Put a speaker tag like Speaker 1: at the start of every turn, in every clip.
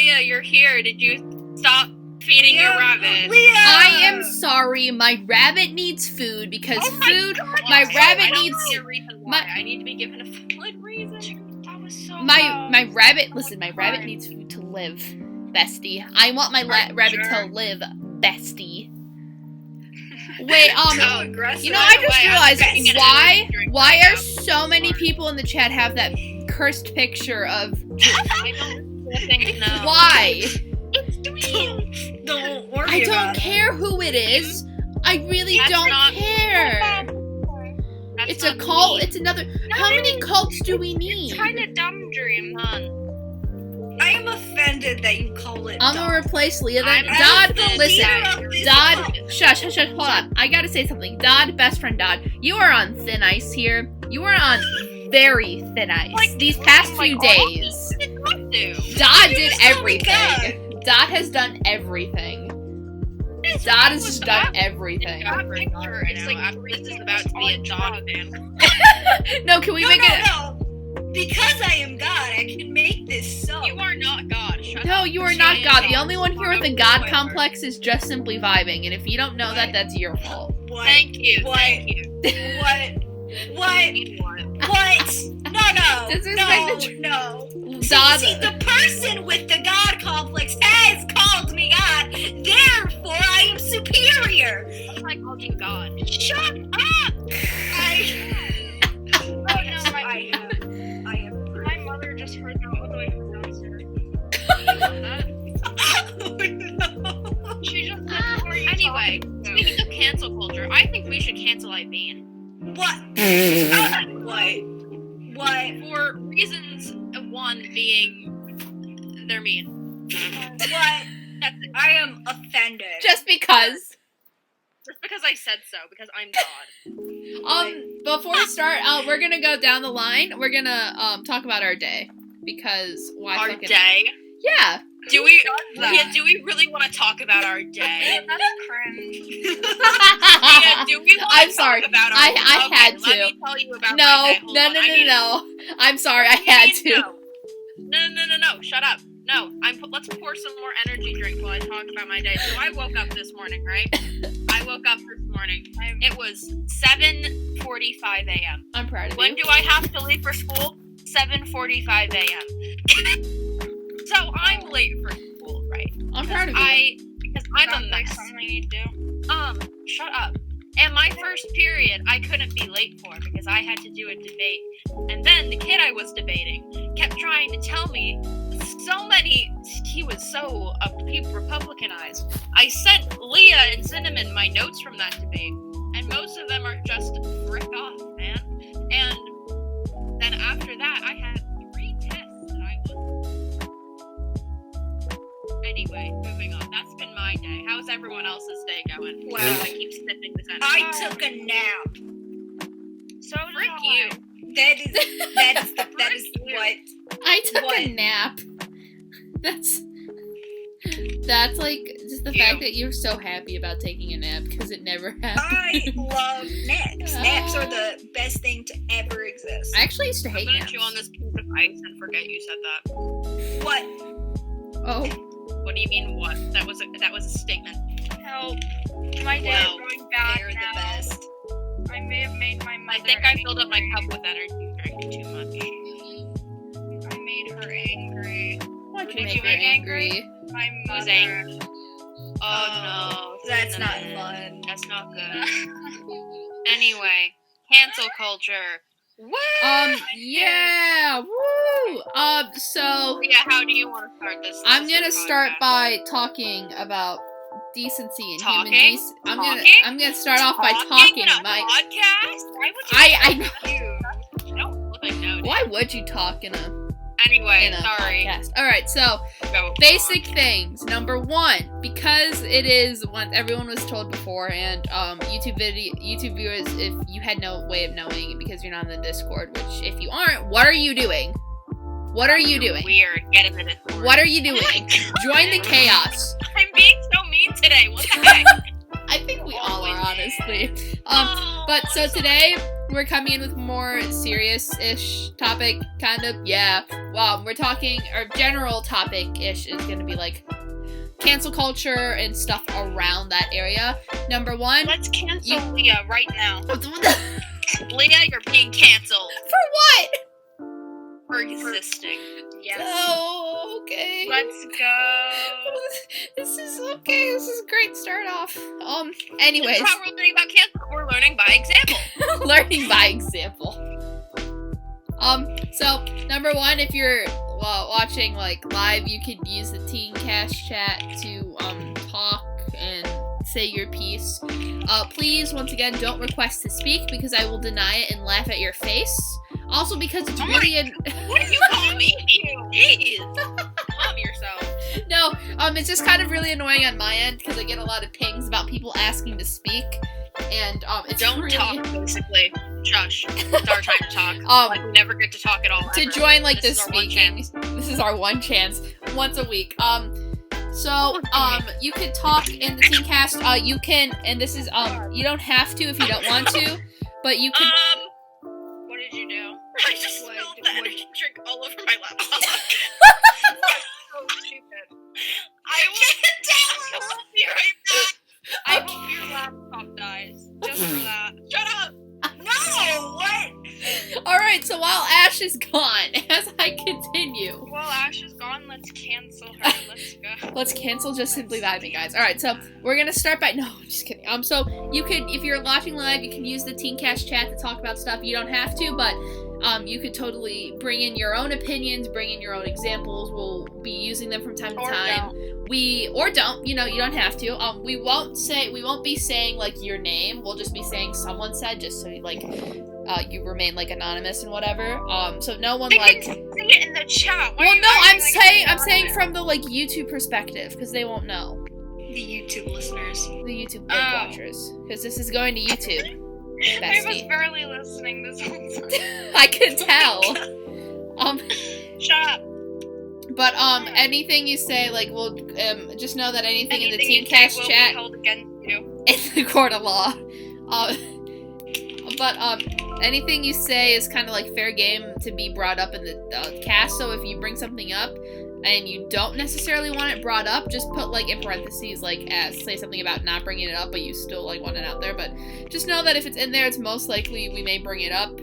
Speaker 1: Leah, you're here. Did you stop feeding your rabbit?
Speaker 2: Leah!
Speaker 3: I am sorry, my rabbit needs food because my rabbit needs.
Speaker 1: I don't need a reason why. I need to be given a valid reason. That was so
Speaker 3: My rabbit. Listen, my rabbit needs food to live, bestie. I want my rabbit to live, bestie. Wait,
Speaker 2: So aggressive.
Speaker 3: you know, I just realized why are
Speaker 1: so
Speaker 3: so many people in the chat have that cursed picture of
Speaker 1: I don't think no.
Speaker 3: why?
Speaker 1: It's Dwayne.
Speaker 2: Don't worry
Speaker 3: I don't
Speaker 2: about
Speaker 3: care who it is. I really
Speaker 1: That's
Speaker 3: don't
Speaker 1: not-
Speaker 3: care.
Speaker 1: That's
Speaker 3: It's a
Speaker 1: not
Speaker 3: cult.
Speaker 1: me.
Speaker 3: It's another. How many cults do we need?
Speaker 1: It's kind of dumb, Dream, hon.
Speaker 2: I am offended that you call it
Speaker 3: I'm
Speaker 2: dumb.
Speaker 3: gonna replace Leah then.
Speaker 1: I'm
Speaker 3: Dodd,
Speaker 1: offended
Speaker 3: listen.
Speaker 1: that you're-
Speaker 3: Dodd, shush, hold on. I gotta say something. Dodd, best friend Dodd, you are on thin ice here. You are on very thin ice.
Speaker 1: Like,
Speaker 3: These past
Speaker 1: like,
Speaker 3: few
Speaker 1: all
Speaker 3: days.
Speaker 1: What did Dodd do?
Speaker 3: Dodd
Speaker 2: You
Speaker 3: did
Speaker 2: just told me
Speaker 3: everything. Dodd has done everything. Dodd has done everything.
Speaker 1: It's like this is about to be a Dodd fan.
Speaker 3: No, can we
Speaker 2: No,
Speaker 3: make
Speaker 2: no,
Speaker 3: it?
Speaker 2: no. Because I am God, I can make this so.
Speaker 1: You are not God. Shut
Speaker 3: No,
Speaker 1: up.
Speaker 3: you are not
Speaker 1: Shame.
Speaker 3: God. The only one here with a God
Speaker 2: Whatever.
Speaker 3: complex is just simply vibing, and if you don't know that, that's your fault.
Speaker 2: What?
Speaker 1: Thank you.
Speaker 2: What?
Speaker 1: Thank you.
Speaker 2: What?
Speaker 1: I mean, what?
Speaker 2: What? No.
Speaker 3: Disrespect the
Speaker 2: No.
Speaker 3: Dodd,
Speaker 2: See, the person with the God complex has called me God. Therefore, I am superior.
Speaker 1: I called you God.
Speaker 2: Shut up. I have.
Speaker 1: My mother just heard that all the way from downstairs.
Speaker 2: Oh, no.
Speaker 1: She just anyway, speaking of cancel culture, I think we should cancel Iviene.
Speaker 2: What? What?
Speaker 1: For reasons, one being they're mean.
Speaker 2: What?
Speaker 1: That's it.
Speaker 2: I am offended.
Speaker 3: just because.
Speaker 1: Just because I said so, because I'm God.
Speaker 3: Before we start, we're gonna go down the line. We're gonna talk about our day because why?
Speaker 1: Our
Speaker 3: fucking
Speaker 1: day?
Speaker 3: Yeah.
Speaker 1: Do we really want to talk about our day? That's cringe. Yeah, do we want
Speaker 3: I'm
Speaker 1: to
Speaker 3: sorry.
Speaker 1: talk about our
Speaker 3: I
Speaker 1: okay,
Speaker 3: had to.
Speaker 1: Let me tell you about
Speaker 3: No,
Speaker 1: my day. Hold on.
Speaker 3: no. I'm sorry. I had to.
Speaker 1: No. Shut up. No, let's pour some more energy drink while I talk about my day. So I woke up this morning, right? I woke up this morning. It was 7:45 a.m.
Speaker 3: I'm proud of
Speaker 1: When
Speaker 3: you.
Speaker 1: do I have to leave for school? 7:45 a.m. So I'm late for school, right?
Speaker 3: I'm proud of you.
Speaker 1: Because I'm a mess. Something you do. Shut up. And my first period, I couldn't be late for because I had to do a debate. And then the kid I was debating kept trying to tell me he was so Republicanized. I sent Leah and Cinnamon my notes from that debate, and most of them are just frick off, man. And then after that, I had 3 tests that I was. Anyway, moving on. That's been my day. How's everyone else's day going?
Speaker 2: Wow.
Speaker 1: I keep sniffing this energy.
Speaker 2: I took a nap.
Speaker 1: So frick you.
Speaker 2: That is what.
Speaker 3: I took
Speaker 2: What?
Speaker 3: a nap. That's like just the fact that you're so happy about taking a nap because it never happened.
Speaker 2: I love naps. Naps are the best thing to ever exist.
Speaker 3: I actually used to
Speaker 1: I'm
Speaker 3: hate
Speaker 1: gonna
Speaker 3: naps.
Speaker 1: chew on this piece of ice and forget you said that.
Speaker 2: What?
Speaker 3: Oh,
Speaker 1: What do you mean what? That was a statement.
Speaker 4: Help. My day is going bad
Speaker 2: They're the
Speaker 4: now.
Speaker 2: best.
Speaker 4: I may have made my mother
Speaker 1: I think I filled up my
Speaker 4: angry.
Speaker 1: cup with energy drink too much.
Speaker 4: I made her angry.
Speaker 3: why'd
Speaker 1: Did
Speaker 3: you make
Speaker 1: you
Speaker 3: her
Speaker 1: make
Speaker 3: angry?
Speaker 4: My
Speaker 1: Who's
Speaker 4: mother.
Speaker 1: angry? Oh no.
Speaker 2: That's not
Speaker 1: Cinnamon.
Speaker 2: fun.
Speaker 1: That's not good. Anyway, cancel culture. Woo!
Speaker 3: Yeah, woo! So
Speaker 1: Yeah, how do you want to start this?
Speaker 3: I'm gonna
Speaker 1: this
Speaker 3: start
Speaker 1: podcast?
Speaker 3: by talking about decency and
Speaker 1: Talking?
Speaker 3: human decency. I'm gonna start off by talking.
Speaker 1: in a podcast? Why would you?
Speaker 3: I
Speaker 1: Don't look like no.
Speaker 3: why would you talk in a
Speaker 1: Anyway,
Speaker 3: sorry. Podcast? All right, so
Speaker 1: Go
Speaker 3: basic
Speaker 1: on.
Speaker 3: things. Number 1, because it is what everyone was told before, and YouTube viewers, if you had no way of knowing because you're not in the Discord, which if you aren't, what are you doing? What are you doing?
Speaker 1: Weird. Get in the Discord.
Speaker 3: What are you doing? Join the chaos.
Speaker 1: I'm being so mean today. What the heck?
Speaker 3: I think we all are, honestly.
Speaker 1: Oh,
Speaker 3: But so today we're coming in with more serious-ish topic, kind of. Yeah. We're talking, our general topic-ish is going to be like cancel culture and stuff around that area. Number one.
Speaker 1: Let's cancel Leah right now. Leah, you're being canceled.
Speaker 3: For what?
Speaker 1: For existing. Yes.
Speaker 3: Oh, okay.
Speaker 4: Let's go.
Speaker 3: This is okay. This is a great start off. Anyways.
Speaker 1: That's how we're learning about cancel. We're learning by example.
Speaker 3: Learning by example. So number one, if you're watching like live, you could use the TeenCast chat to talk and say your piece. Please, once again, don't request to speak because I will deny it and laugh at your face. Also, because it's really
Speaker 1: What did you call me? Jeez. Calm yourself.
Speaker 3: No, it's just kind of really annoying on my end because I get a lot of pings about people asking to speak, and it's
Speaker 1: Don't
Speaker 3: really...
Speaker 1: talk, basically. Shush. It's our time to talk. Like, we never get to talk at all.
Speaker 3: To
Speaker 1: ever.
Speaker 3: join like
Speaker 1: This
Speaker 3: this
Speaker 1: is our one
Speaker 3: speaking.
Speaker 1: chance.
Speaker 3: This is our one chance, once a week. You could talk in the TeenCast. You can, and this is you don't have to if you don't want to, but you can.
Speaker 1: What did you do? I just spilled the energy drink all over my laptop.
Speaker 4: So stupid.
Speaker 1: I will be right back. I hope your laptop dies. Just for that. Shut up!
Speaker 2: No, what?
Speaker 3: All right. So while Ash is gone, as I continue,
Speaker 4: Well, Ash is gone. Let's cancel her. Let's go.
Speaker 3: let's cancel just simply vibing, guys. All right. So we're gonna start by no, I'm just kidding. So you could, if you're watching live, you can use the TeenCast chat to talk about stuff. You don't have to, but you could totally bring in your own opinions, bring in your own examples. We'll be using them from time to time. Don't. You know, you don't have to. We won't be saying like your name. We'll just be saying someone said, just so you remain like anonymous and whatever. So no one
Speaker 4: They
Speaker 3: like.
Speaker 4: can see it in the chat. Why
Speaker 3: Well,
Speaker 4: are you
Speaker 3: no,
Speaker 4: acting
Speaker 3: I'm
Speaker 4: like
Speaker 3: saying from the like YouTube perspective because they won't know.
Speaker 2: The YouTube listeners.
Speaker 3: The YouTube watchers, because this is going to YouTube.
Speaker 4: I was
Speaker 3: Bestie.
Speaker 4: barely listening this whole time.
Speaker 3: I can tell.
Speaker 4: Shut up.
Speaker 3: But anything you say, like, we'll just know that anything in the
Speaker 4: Anything you
Speaker 3: TeenCast
Speaker 4: say will
Speaker 3: chat
Speaker 4: be held against you.
Speaker 3: in the court of law. But anything you say is kind of like fair game to be brought up in the cast. So if you bring something up and you don't necessarily want it brought up, just put like in parentheses like say something about not bringing it up, but you still like want it out there. But just know that if it's in there, it's most likely we may bring it up.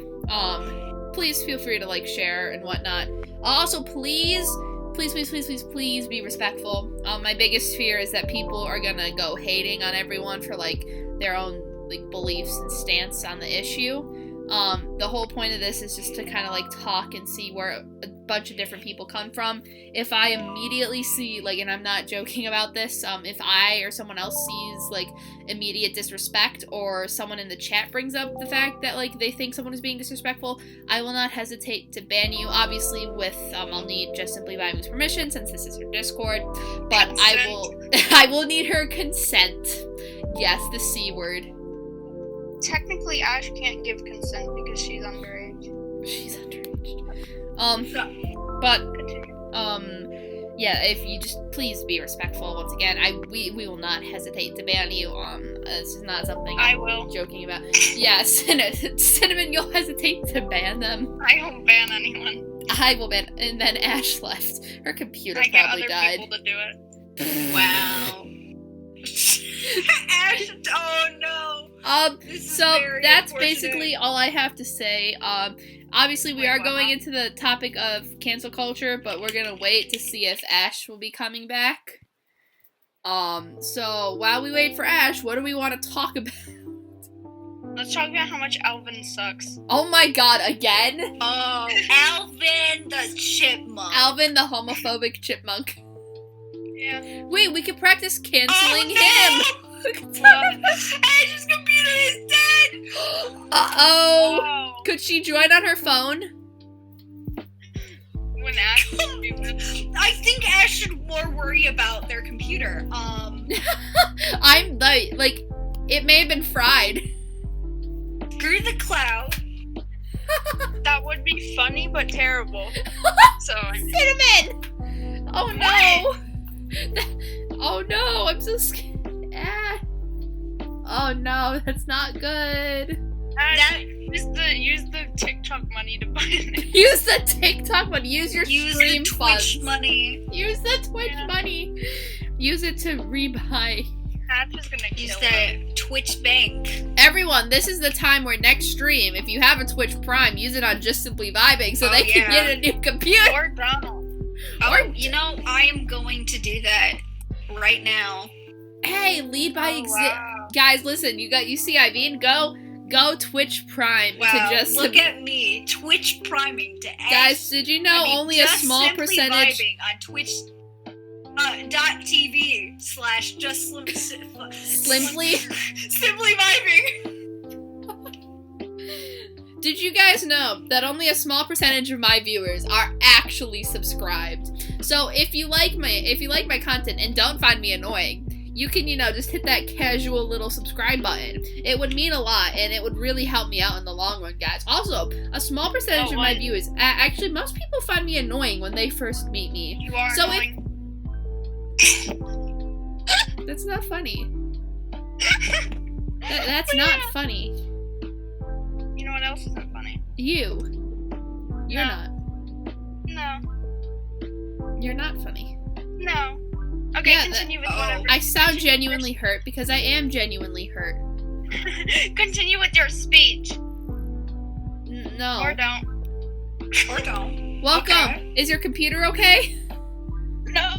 Speaker 3: Please feel free to like share and whatnot. Also, please be respectful. My biggest fear is that people are gonna go hating on everyone for like their own like beliefs and stance on the issue. The whole point of this is just to kind of like talk and see where a bunch of different people come from. If I immediately see like, and I'm not joking about this, if I or someone else sees like immediate disrespect, or someone in the chat brings up the fact that like they think someone is being disrespectful, I will not hesitate to ban you. Obviously with I'll need just simply Vibing's permission since this is her Discord, but I will need her consent. Yes, the C word.
Speaker 4: Technically, Ash can't give consent because she's underage.
Speaker 3: She's underage. But yeah, if you just please be respectful. Once again, we will not hesitate to ban you. This is not something
Speaker 4: I
Speaker 3: I'm
Speaker 4: will.
Speaker 3: joking about. Yes, Cinnamon, you'll hesitate to ban them.
Speaker 4: I don't ban anyone.
Speaker 3: I will ban, and then Ash left. Her computer
Speaker 4: I get
Speaker 3: probably
Speaker 4: other
Speaker 3: died.
Speaker 4: people to do it.
Speaker 2: Wow. Ash, oh no. This is
Speaker 3: So
Speaker 2: very
Speaker 3: that's
Speaker 2: unfortunate.
Speaker 3: basically all I have to say. Obviously we
Speaker 4: Wait,
Speaker 3: are
Speaker 4: what
Speaker 3: going
Speaker 4: happened?
Speaker 3: into the topic of cancel culture, but we're gonna wait to see if Ash will be coming back. So while we wait for Ash, what do we want to talk about?
Speaker 4: Let's talk about how much Alvin sucks.
Speaker 3: Oh my god, again?
Speaker 2: Oh, Alvin the chipmunk.
Speaker 3: Alvin the homophobic chipmunk.
Speaker 4: Yeah.
Speaker 3: Wait, we could practice canceling him!
Speaker 2: Ash's computer is dead!
Speaker 3: Uh-oh!
Speaker 4: Oh.
Speaker 3: Could she join on her phone?
Speaker 4: When Ash is stupid.
Speaker 2: I think Ash should more worry about their computer.
Speaker 3: I'm like, it may have been fried.
Speaker 2: Screw the cloud.
Speaker 4: That would be funny but terrible. So
Speaker 3: Cinnamon! Oh no! Oh no, I'm so scared. Ah. Oh no, that's not good.
Speaker 4: Ash,
Speaker 1: Use the TikTok money to buy it.
Speaker 3: Use the TikTok money. Use your
Speaker 2: Use
Speaker 3: stream
Speaker 2: the Twitch
Speaker 3: funds.
Speaker 2: money.
Speaker 3: Use the Twitch
Speaker 1: Yeah.
Speaker 3: money. Use it to rebuy.
Speaker 1: That's just gonna
Speaker 2: Use
Speaker 1: kill it.
Speaker 2: the Twitch bank.
Speaker 3: Everyone, this is the time where next stream, if you have a Twitch Prime, use it on Just Simply Vibing so
Speaker 2: Oh,
Speaker 3: they can
Speaker 2: yeah.
Speaker 3: get a new computer.
Speaker 1: Or Donald.
Speaker 2: Oh,
Speaker 3: Or-
Speaker 2: you know, I am going to do that right now.
Speaker 3: Hey, lead by
Speaker 1: Oh,
Speaker 3: example.
Speaker 1: wow.
Speaker 3: Guys, listen, you see Iviene, go Twitch Prime
Speaker 2: Wow,
Speaker 3: to Just
Speaker 2: look at me, Twitch priming to add.
Speaker 3: Guys, did you know only a
Speaker 2: Just
Speaker 3: small
Speaker 2: Simply
Speaker 3: percentage
Speaker 2: Vibing on Twitch. .tv/just
Speaker 3: Slimply?
Speaker 2: Simply Vibing.
Speaker 3: Did you guys know that only a small percentage of my viewers are actually subscribed? So if you like my content and don't find me annoying, you can, just hit that casual little subscribe button. It would mean a lot, and it would really help me out in the long run, guys. Also, a small percentage of my viewers, actually, most people find me annoying when they first meet me.
Speaker 1: You are
Speaker 3: So
Speaker 1: annoying.
Speaker 3: That's not funny. That's not funny.
Speaker 1: You know what else isn't funny?
Speaker 3: You're
Speaker 1: No.
Speaker 3: not.
Speaker 1: No.
Speaker 3: You're not funny.
Speaker 1: No. Okay,
Speaker 3: Yeah,
Speaker 1: continue with
Speaker 2: oh.
Speaker 1: whatever.
Speaker 3: I sound genuinely hurt because I am genuinely hurt.
Speaker 1: Continue with your speech.
Speaker 3: No.
Speaker 1: Or don't.
Speaker 2: Or don't.
Speaker 3: Welcome.
Speaker 2: Okay.
Speaker 3: Is your computer okay?
Speaker 1: No.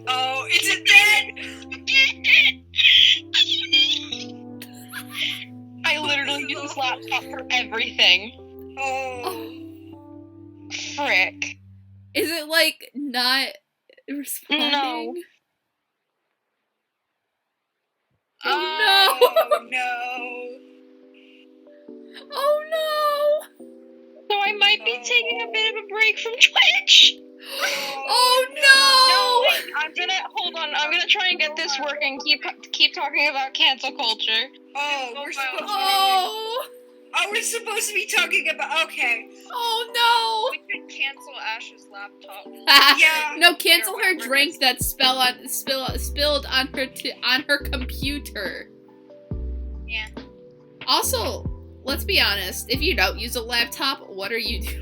Speaker 2: Oh, is it dead?
Speaker 1: I literally use this laptop for everything.
Speaker 2: Oh.
Speaker 1: Frick.
Speaker 3: Is it like not responding?
Speaker 1: No.
Speaker 3: Oh
Speaker 2: Oh no.
Speaker 3: no! Oh no!
Speaker 1: So I might be taking a bit of a break from Twitch.
Speaker 3: Oh
Speaker 1: No, wait, I'm gonna try and get this working. Keep talking about cancel culture.
Speaker 2: Oh, we're supposed to.
Speaker 3: Oh!
Speaker 2: Oh, we're supposed to be talking about. Okay.
Speaker 3: Oh
Speaker 1: We could cancel Ash's laptop.
Speaker 3: no!
Speaker 2: Yeah.
Speaker 3: No, cancel her
Speaker 1: Remember
Speaker 3: drink that spilled on her computer.
Speaker 1: Yeah.
Speaker 3: Also, let's be honest. If you don't use a laptop, what are you doing?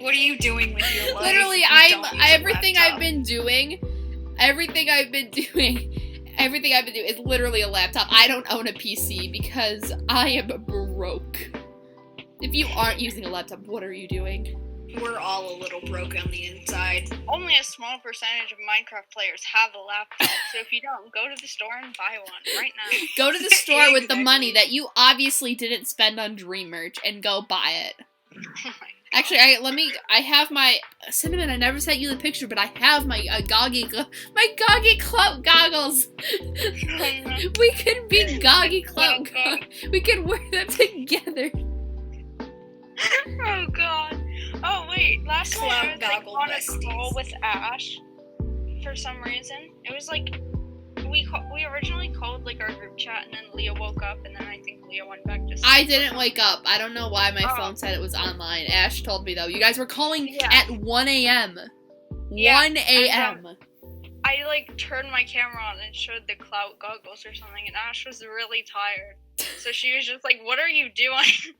Speaker 2: What are you doing with your life?
Speaker 3: Literally,
Speaker 2: You
Speaker 3: I'm
Speaker 2: don't use a
Speaker 3: everything
Speaker 2: laptop.
Speaker 3: I've been doing is literally a laptop. I don't own a PC because I am broke. If you aren't using a laptop, what are you doing?
Speaker 2: We're all a little broke on the inside.
Speaker 1: Only a small percentage of Minecraft players have a laptop, so if you don't, go to the store and buy one right now.
Speaker 3: Go to the store with the
Speaker 2: Exactly.
Speaker 3: money that you obviously didn't spend on Dream Merch and go buy it.
Speaker 1: Oh my God.
Speaker 3: Actually, I have my Cinnamon. I never sent you the picture, but I have my Goggy Clout goggles. We could be Goggy Clout.
Speaker 1: Oh, God.
Speaker 3: We could wear them together.
Speaker 1: Oh god. Oh wait, last night I was like
Speaker 2: Goggle
Speaker 1: on a
Speaker 2: besties.
Speaker 1: call with Ash for some reason. It was like we originally called like our group chat and then Leah woke up and then I think Leah went back to sleep.
Speaker 3: I didn't wake up. I don't know why my
Speaker 1: Oh.
Speaker 3: phone said it was online. Ash told me though. You guys were calling
Speaker 1: Yeah.
Speaker 3: at 1 a.m.
Speaker 1: Yeah,
Speaker 3: 1 a.m.
Speaker 1: I like turned my camera on and showed the clout goggles or something and Ash was really tired. So she was just like, "What are you doing?"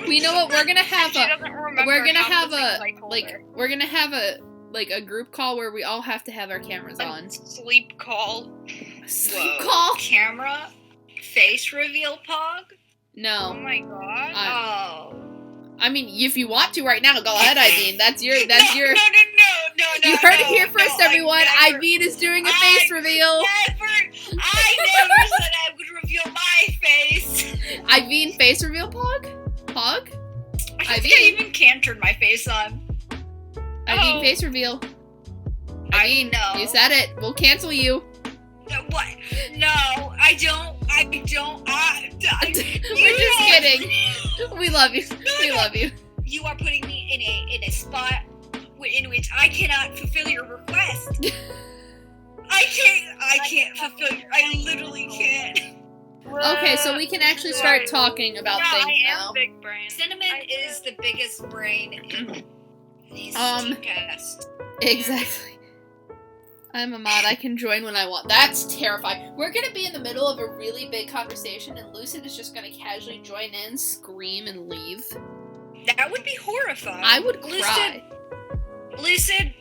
Speaker 3: We know what we're gonna have
Speaker 1: She
Speaker 3: a.
Speaker 1: doesn't remember
Speaker 3: We're gonna
Speaker 1: half
Speaker 3: have
Speaker 1: the things I told her.
Speaker 3: we're gonna have a group call where we all have to have our cameras on.
Speaker 1: Sleep call.
Speaker 3: Sleep call?
Speaker 2: Camera? Face reveal pog?
Speaker 1: Oh
Speaker 3: No.
Speaker 1: my god.
Speaker 2: Oh.
Speaker 3: I mean, if you want to right now, go ahead, Iviene. That's your.
Speaker 2: No.
Speaker 3: You heard it here first,
Speaker 2: no,
Speaker 3: everyone.
Speaker 2: I never-
Speaker 3: Iviene is doing a
Speaker 2: I
Speaker 3: face reveal.
Speaker 2: I never said I would reveal my face.
Speaker 3: Iviene face reveal, Pog?
Speaker 2: I think I even cantered my face on.
Speaker 3: Iviene
Speaker 1: Oh.
Speaker 3: face reveal.
Speaker 2: I
Speaker 3: Iviene,
Speaker 2: know.
Speaker 3: you said it. We'll cancel you.
Speaker 2: What? No, I don't.
Speaker 3: We're just kidding. We love you. We love you.
Speaker 2: You are putting me in a spot in which I cannot fulfill your request. I can't fulfill your. I literally can't.
Speaker 3: Okay, so we can actually start talking about
Speaker 1: Yeah,
Speaker 3: things
Speaker 1: I am
Speaker 3: now.
Speaker 1: big brain.
Speaker 2: Cinnamon
Speaker 1: I do.
Speaker 2: is the biggest brain in these
Speaker 3: Um,
Speaker 2: TeenCast.
Speaker 3: Exactly. I'm a mod. I can join when I want. That's terrifying. We're gonna be in the middle of a really big conversation, and Lucid is just gonna casually join in, scream, and leave.
Speaker 2: That would be horrifying.
Speaker 3: I would cry.
Speaker 2: Lucid.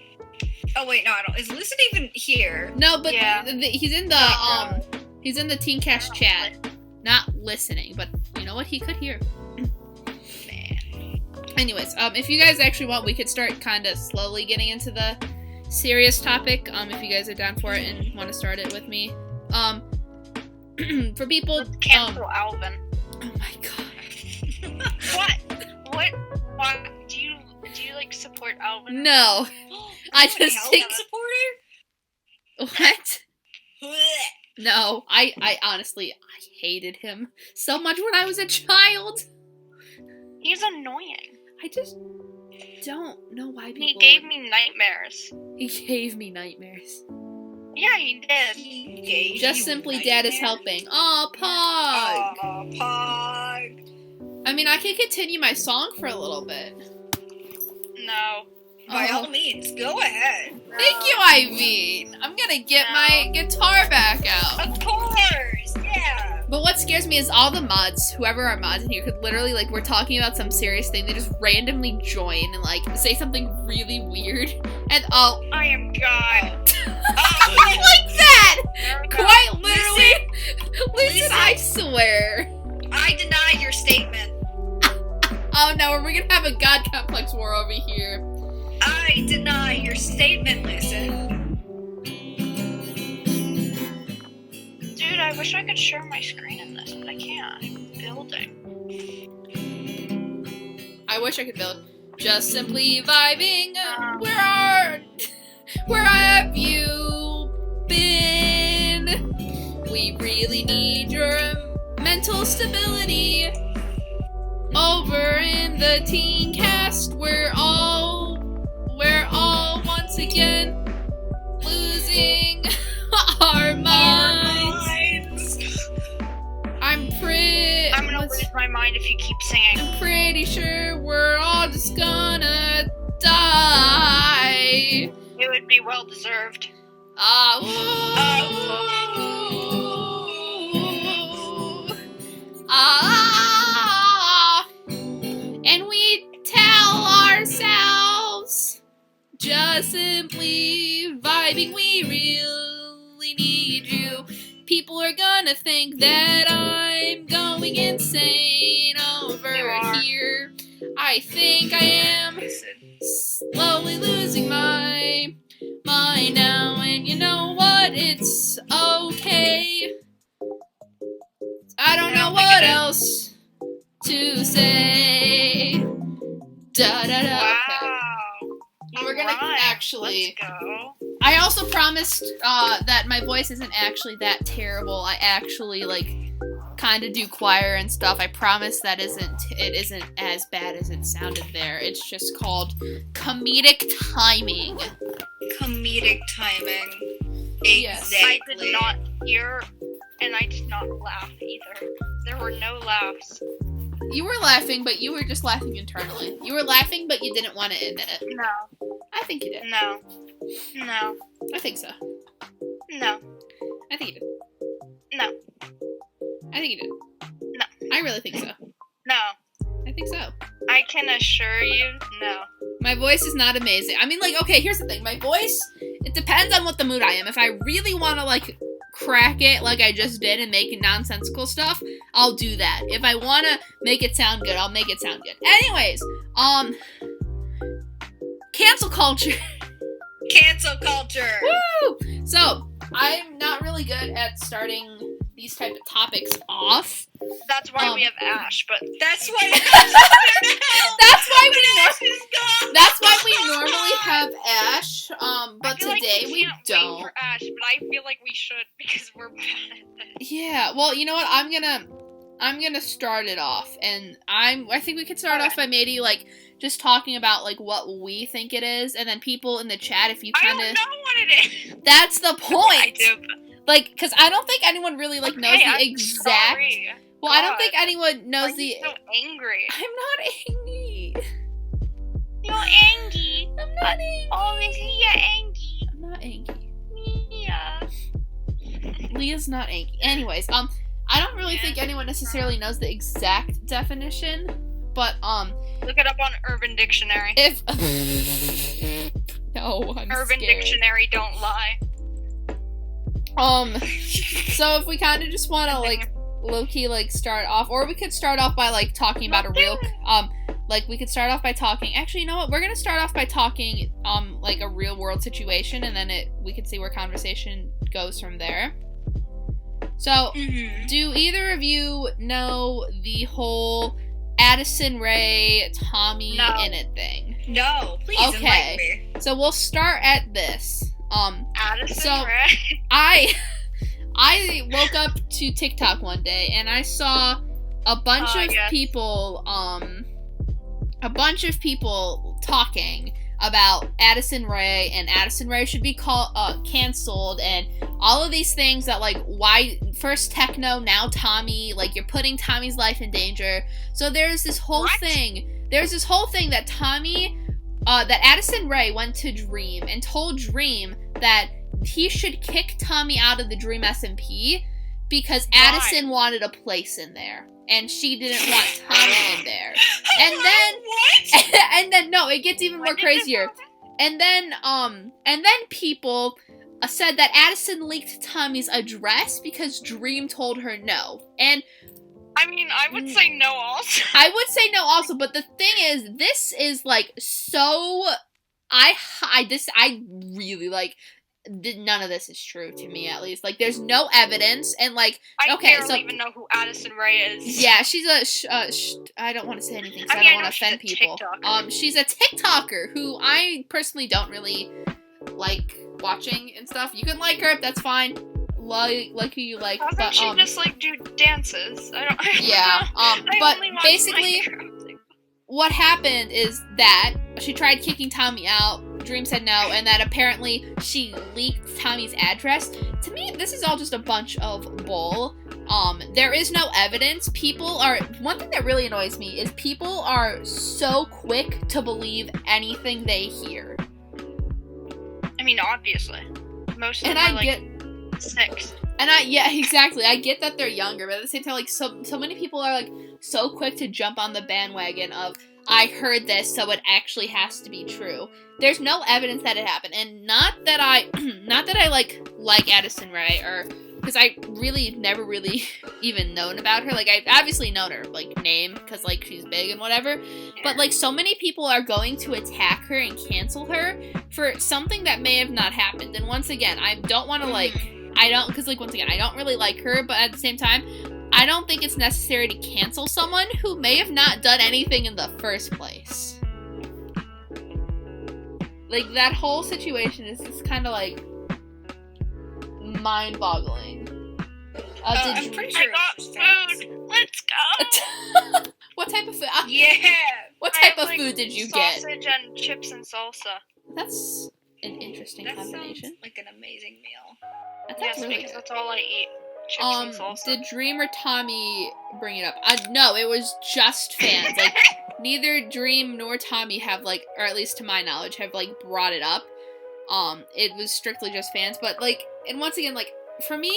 Speaker 2: Oh wait, no, I don't. Is Lucid even here?
Speaker 3: No, but
Speaker 1: Yeah.
Speaker 3: he's in the he's in the TeenCast chat, not listening. But you know what? He could hear. Anyways, if you guys actually want, we could start kind of slowly getting into the serious topic. If you guys are down for it and want to start it with me. For people.
Speaker 1: Let's cancel Alvin.
Speaker 3: Oh my god.
Speaker 1: What? Why do you like support Alvin?
Speaker 3: No, I just think.
Speaker 2: Supporter?
Speaker 3: What? No, I honestly, I hated him so much when I was a child.
Speaker 1: He's annoying.
Speaker 3: I just don't know why people.
Speaker 1: He gave me nightmares.
Speaker 3: He gave me nightmares.
Speaker 1: Yeah, he did.
Speaker 3: Just simply, Dad is helping. Oh, Pog.
Speaker 2: Oh, Pog.
Speaker 3: I mean, I can continue my song for a little bit.
Speaker 1: No.
Speaker 2: By all means, go ahead.
Speaker 3: Thank you, Iviene. I'm gonna get my guitar back out.
Speaker 2: Of course, yeah.
Speaker 3: But what scares me is all the mods, whoever are mods in here, could literally, like, we're talking about some serious thing, they just randomly join and, like, say something really weird, and
Speaker 1: I am God.
Speaker 3: like that!
Speaker 1: There we go.
Speaker 3: Quite literally! Listen, I swear.
Speaker 2: I deny your statement.
Speaker 3: Oh no, we're gonna have a god complex war over here.
Speaker 2: I deny your statement, listen.
Speaker 1: Dude, I wish I could share my screen in this, but I can't. I'm building.
Speaker 3: I wish I could build. Just simply vibing. Where have you been? We really need your mental stability. Over in the TeenCast, we're all once again losing our minds.
Speaker 1: I'm gonna lose my mind if you keep singing.
Speaker 3: I'm pretty sure we're all just gonna die.
Speaker 1: It would be well deserved.
Speaker 3: And we tell ourselves, just simply vibing, we really need you. People are gonna think that I'm going insane over here. I think I am slowly losing my mind now, and you know what? It's okay. I don't know what else to say. Da da da.
Speaker 1: Wow.
Speaker 3: We're gonna actually.
Speaker 1: Let's go.
Speaker 3: I also promised that my voice isn't actually that terrible. I actually kind of do choir and stuff. I promise that it isn't as bad as it sounded there. It's just called comedic timing.
Speaker 2: Comedic timing.
Speaker 3: Yes.
Speaker 2: Exactly.
Speaker 1: I did not hear, and I did not laugh either. There were no laughs.
Speaker 3: You were laughing, but you were just laughing internally. You were laughing, but you didn't want to admit it.
Speaker 1: No.
Speaker 3: I think you did.
Speaker 1: No. No.
Speaker 3: I think so.
Speaker 1: No.
Speaker 3: I think you did.
Speaker 1: No.
Speaker 3: I think you did.
Speaker 1: No.
Speaker 3: I really think so.
Speaker 1: No.
Speaker 3: I think so.
Speaker 1: I can assure you, no.
Speaker 3: My voice is not amazing. I mean, okay, here's the thing. My voice, it depends on what the mood I am. If I really want to, crack it like I just did and make nonsensical stuff, I'll do that. If I want to make it sound good, I'll make it sound good. Anyways, cancel culture.
Speaker 2: Cancel culture.
Speaker 3: Woo! So, I'm not really good at starting these type of topics off.
Speaker 1: That's why we have Ash, but
Speaker 2: That's why.
Speaker 3: That's why we normally have Ash. But
Speaker 1: I feel like
Speaker 3: today we
Speaker 1: can't
Speaker 3: don't.
Speaker 1: wait for Ash, but I feel like we should because we're bad at this.
Speaker 3: Yeah. Well, you know what? I'm gonna start it off, and I think we could start off by maybe just talking about what we think it is, and then people in the chat, if you
Speaker 1: I
Speaker 3: kind
Speaker 1: don't
Speaker 3: of.
Speaker 1: know what it is.
Speaker 3: That's the point.
Speaker 1: I do.
Speaker 3: Because I don't think anyone really knows the
Speaker 1: I'm
Speaker 3: exact.
Speaker 1: Sorry.
Speaker 3: Well, I don't
Speaker 1: God.
Speaker 3: think anyone
Speaker 1: Why
Speaker 3: knows
Speaker 1: are
Speaker 3: the.
Speaker 1: you so angry?
Speaker 3: I'm not angry.
Speaker 1: You're angry.
Speaker 3: I'm not angry.
Speaker 1: Obviously, you're angry.
Speaker 3: I'm not angry. Leah's not Anki. Anyways, I don't really think anyone necessarily knows the exact definition, but
Speaker 1: Look it up on Urban Dictionary.
Speaker 3: if no, I'm
Speaker 1: Urban
Speaker 3: scared.
Speaker 1: Dictionary don't lie.
Speaker 3: So if we kind of just want to like low-key like start off, or we could start off by like talking about a real like we could start off by talking, actually, you know what, we're gonna start off by talking like a real world situation, and then we could see where conversation goes from there. So do either of you know the whole Addison Rae Tommy in it thing?
Speaker 2: No, please
Speaker 3: Okay.
Speaker 2: invite me.
Speaker 3: So we'll start at this.
Speaker 1: Addison
Speaker 3: So-
Speaker 1: Rae.
Speaker 3: I woke up to TikTok one day and I saw a bunch of
Speaker 1: yes.
Speaker 3: people talking about Addison Rae, and Addison Rae should be canceled, and all of these things that, like, why first Techno, now Tommy, like, you're putting Tommy's life in danger. So there's this whole thing that Tommy, that Addison Rae went to Dream and told Dream that he should kick Tommy out of the Dream SMP because Addison wanted a place in there and she didn't want Tommy in there. And then
Speaker 2: What?
Speaker 3: and then no, it gets even more crazier. And then people said that Addison leaked Tommy's address because Dream told her no. And
Speaker 1: I mean, I would say no also.
Speaker 3: I would say no also, but the thing is, this is like so I really like none of this is true to me, at least. Like, there's no evidence, and like,
Speaker 1: I
Speaker 3: okay,
Speaker 1: barely even know who Addison Rae is.
Speaker 3: yeah, she's I don't want to say anything because I don't want to offend people. She's a TikToker who I personally don't really like watching and stuff. You can like her, that's fine. Like who you like,
Speaker 1: Doesn't
Speaker 3: but
Speaker 1: she just like do dances? I don't.
Speaker 3: yeah,
Speaker 1: I
Speaker 3: but
Speaker 1: only watch
Speaker 3: basically,
Speaker 1: Minecraft.
Speaker 3: what happened is that she tried kicking Tommy out. Dream said no, and that apparently she leaked Tommy's address. To me, this is all just a bunch of bull. There is no evidence. One thing that really annoys me is people are so quick to believe anything they hear.
Speaker 1: I mean, obviously, most of
Speaker 3: And
Speaker 1: them
Speaker 3: I
Speaker 1: are like
Speaker 3: get
Speaker 1: 6.
Speaker 3: And yeah, exactly. I get that they're younger, but at the same time, like, so many people are, like, so quick to jump on the bandwagon of, I heard this, so it actually has to be true. There's no evidence that it happened, and not that I like Addison Rae, or, because I really never really even known about her. Like, I've obviously known her, like, name, because, like, she's big and whatever, but, like, so many people are going to attack her and cancel her for something that may have not happened, and once again, I don't want to, like, because, like, once again, I don't really like her, but at the same time, I don't think it's necessary to cancel someone who may have not done anything in the first place. Like, that whole situation is just kind of, like, mind-boggling.
Speaker 2: I'm pretty sure.
Speaker 1: I got food. Let's go.
Speaker 3: What type of food?
Speaker 2: Yeah.
Speaker 3: What
Speaker 1: I
Speaker 3: type
Speaker 1: have,
Speaker 3: of
Speaker 1: like,
Speaker 3: food did you get?
Speaker 1: Sausage and chips and salsa.
Speaker 3: That's an interesting
Speaker 2: That
Speaker 3: combination.
Speaker 2: sounds like an amazing meal.
Speaker 3: That
Speaker 1: Yes,
Speaker 3: sounds really
Speaker 1: because
Speaker 3: good.
Speaker 1: that's all I eat. Chips and salsa.
Speaker 3: Did Dream or Tommy bring it up? No, it was just fans. Like, neither Dream nor Tommy have, like, or at least to my knowledge, have, like, brought it up. It was strictly just fans. But, like, and once again, like, for me,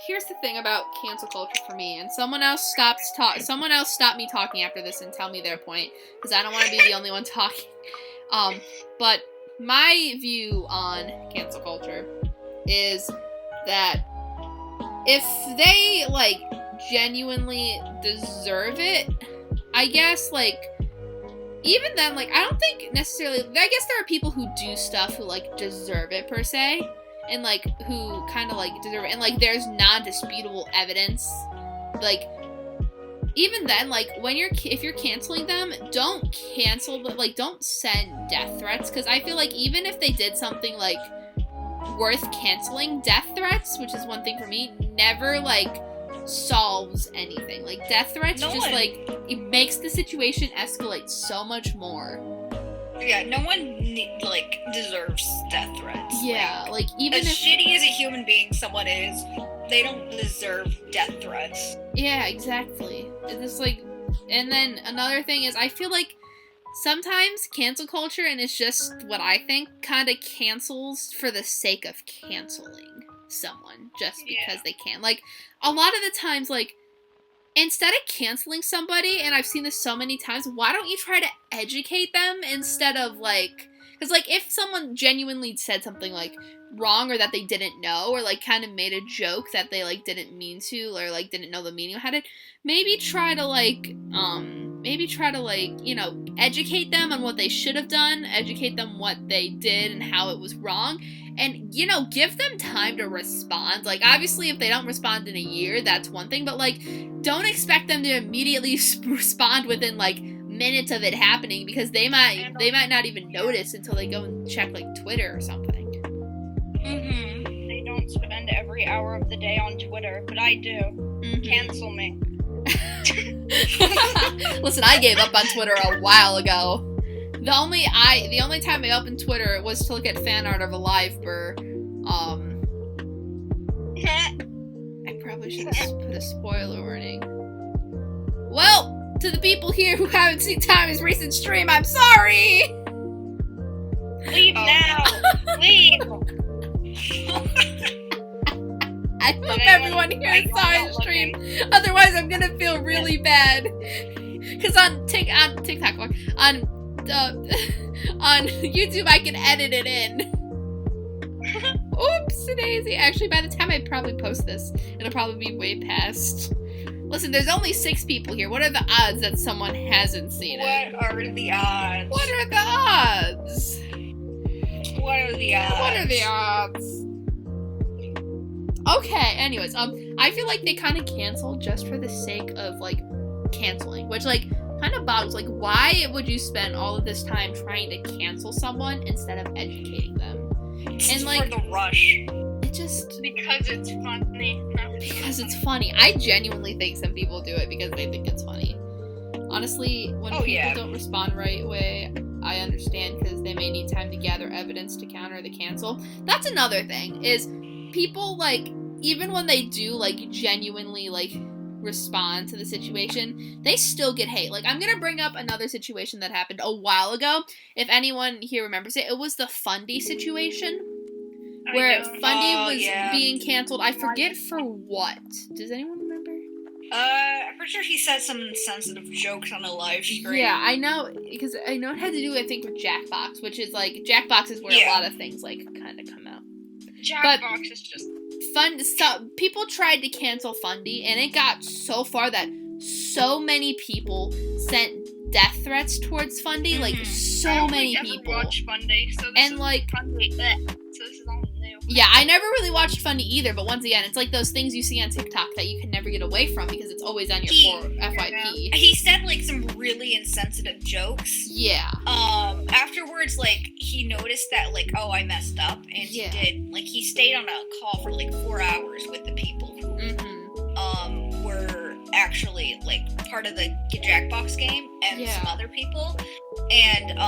Speaker 3: here's the thing about cancel culture for me, and someone else stop me talking after this and tell me their point, because I don't want to be the only one talking. But my view on cancel culture is that if they, like, genuinely deserve it, I guess, like, even then, like, I don't think necessarily, I guess there are people who do stuff who, like, deserve it, per se, and, like, who kind of, like, deserve it, and, like, there's non-disputable evidence, like, even then, like, if you're canceling them, don't cancel, but, like, don't send death threats, because I feel like even if they did something, like, worth canceling, death threats, which is one thing for me, never, like, solves anything. Like, death threats like, it makes the situation escalate so much more.
Speaker 2: Yeah, no one, deserves death threats.
Speaker 3: Yeah, like, even
Speaker 2: as
Speaker 3: if...
Speaker 2: shitty as a human being someone is, they don't deserve death threats.
Speaker 3: Yeah, exactly. It's just, like... And then, another thing is, I feel like sometimes cancel culture, and it's just what I think, kind of cancels for the sake of canceling. someone just because they can. Like, a lot of the times, like, instead of canceling somebody, and I've seen this so many times, why don't you try to educate them instead of, like, because, like, if someone genuinely said something, like, wrong or that they didn't know or, like, kind of made a joke that they, like, didn't mean to or, like, didn't know the meaning behind it, maybe try to, like, you know, educate them on what they should have done, educate them what they did and how it was wrong, and, you know, give them time to respond. Like, obviously, if they don't respond in a year, that's one thing, but, like, don't expect them to immediately respond within, like, minutes of it happening, because they might not even notice until they go and check, like, Twitter or something.
Speaker 4: They don't spend every hour of the day on Twitter, but I do. Cancel me.
Speaker 3: Listen, I gave up on Twitter a while ago. The only time I opened Twitter was to look at fan art of a live burr. I probably should have put a spoiler warning. Well, to the people here who haven't seen Tommy's recent stream, I'm sorry!
Speaker 4: Leave now! Leave!
Speaker 3: I hope everyone here saw his stream. Otherwise, I'm gonna feel really bad. Because on TikTok, on YouTube, I can edit it in. Oops, daisy. Actually, by the time I probably post this, it'll probably be way past. Listen, there's only 6 people here. What are the odds that someone hasn't seen it?
Speaker 2: What are the odds?
Speaker 3: What are the odds?
Speaker 2: What are the odds?
Speaker 3: What are the odds? Okay, anyways, I feel like they kind of canceled just for the sake of, like, canceling, which, like, kind of boggles, like, why would you spend all of this time trying to cancel someone instead of educating them? And, like,
Speaker 2: for the rush.
Speaker 3: It just...
Speaker 4: Because it's funny.
Speaker 3: Because it's funny. I genuinely think some people do it because they think it's funny. Honestly, when people don't respond right away, I understand, because they may need time to gather evidence to counter the cancel. That's another thing, is people, like, even when they do, like, genuinely, like, respond to the situation, they still get hate. Like, I'm gonna bring up another situation that happened a while ago. If anyone here remembers it, it was the Fundy situation, where Fundy was being canceled. I forget for what. Does anyone remember?
Speaker 2: I'm pretty sure he said some insensitive jokes on a live stream.
Speaker 3: Yeah, I know, because I know it had to do, I think, with Jackbox, which is, like, Jackbox is where a lot of things, like, kind of come out.
Speaker 4: Jackbox is just...
Speaker 3: people tried to cancel Fundy, and it got so far that so many people sent death threats towards Fundy, like, so many people.
Speaker 4: I watch Fundy, so this is Fundy. So this is all new.
Speaker 3: Yeah, I never really watched Fundy either, but once again, it's like those things you see on TikTok that you can never get away from because it's always on your FYP.
Speaker 2: He said, like, some really insensitive jokes.
Speaker 3: Yeah.
Speaker 2: Afterwards, like, he noticed that, like, oh, I messed up, and he did. Like, he stayed on a call for, like, 4 hours with the people who, were actually, like, part of the Jackbox game, and some other people, and,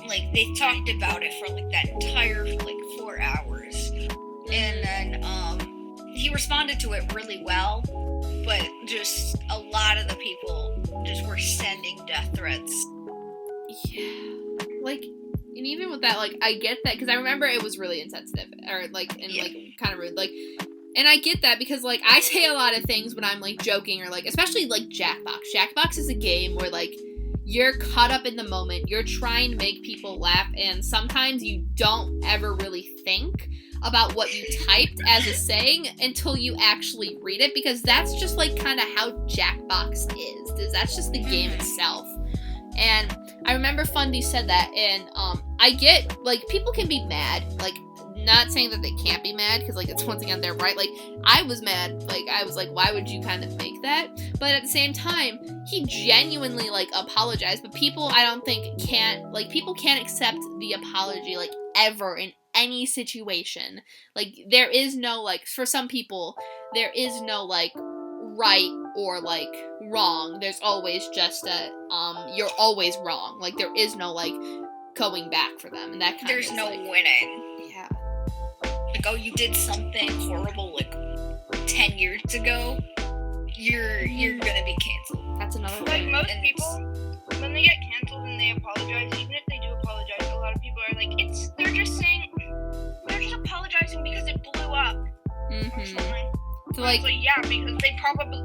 Speaker 2: like, they talked about it for, like, that entire, like, 4 hours, and then, he responded to it really well, but just a lot of the people just were sending death threats.
Speaker 3: Yeah. Like, and even with that, like, I get that, because I remember it was really insensitive, or, like, and, like, kind of rude, like, and I get that, because, like, I say a lot of things when I'm, like, joking, or, like, especially, like, Jackbox. Jackbox is a game where, like, you're caught up in the moment, you're trying to make people laugh, and sometimes you don't ever really think about what you typed as a saying until you actually read it, because that's just, like, kind of how Jackbox is. That's just the game itself. And I remember Fundy said that, and I get, like, people can be mad, like, not saying that they can't be mad, because, like, it's once again their right. Like, I was mad, like, I was like, why would you kind of make that? But at the same time, he genuinely, like, apologized, but people, I don't think, people can't accept the apology, like, ever in any situation. Like, there is no, like, for some people, there is no, like, right or, like, wrong. There's always just a, you're always wrong. Like, there is no, like, going back for them, and that kind
Speaker 2: There's
Speaker 3: of
Speaker 2: no
Speaker 3: like,
Speaker 2: winning.
Speaker 3: Yeah.
Speaker 2: Like, oh, you did something horrible, like, 10 years ago, you're gonna be canceled.
Speaker 3: That's another
Speaker 4: Like,
Speaker 3: thing.
Speaker 4: most people, when they get canceled and they apologize, even if they do apologize, a lot of people are like, they're just apologizing apologizing because it blew up. Or something.
Speaker 3: So
Speaker 4: I was like, yeah, because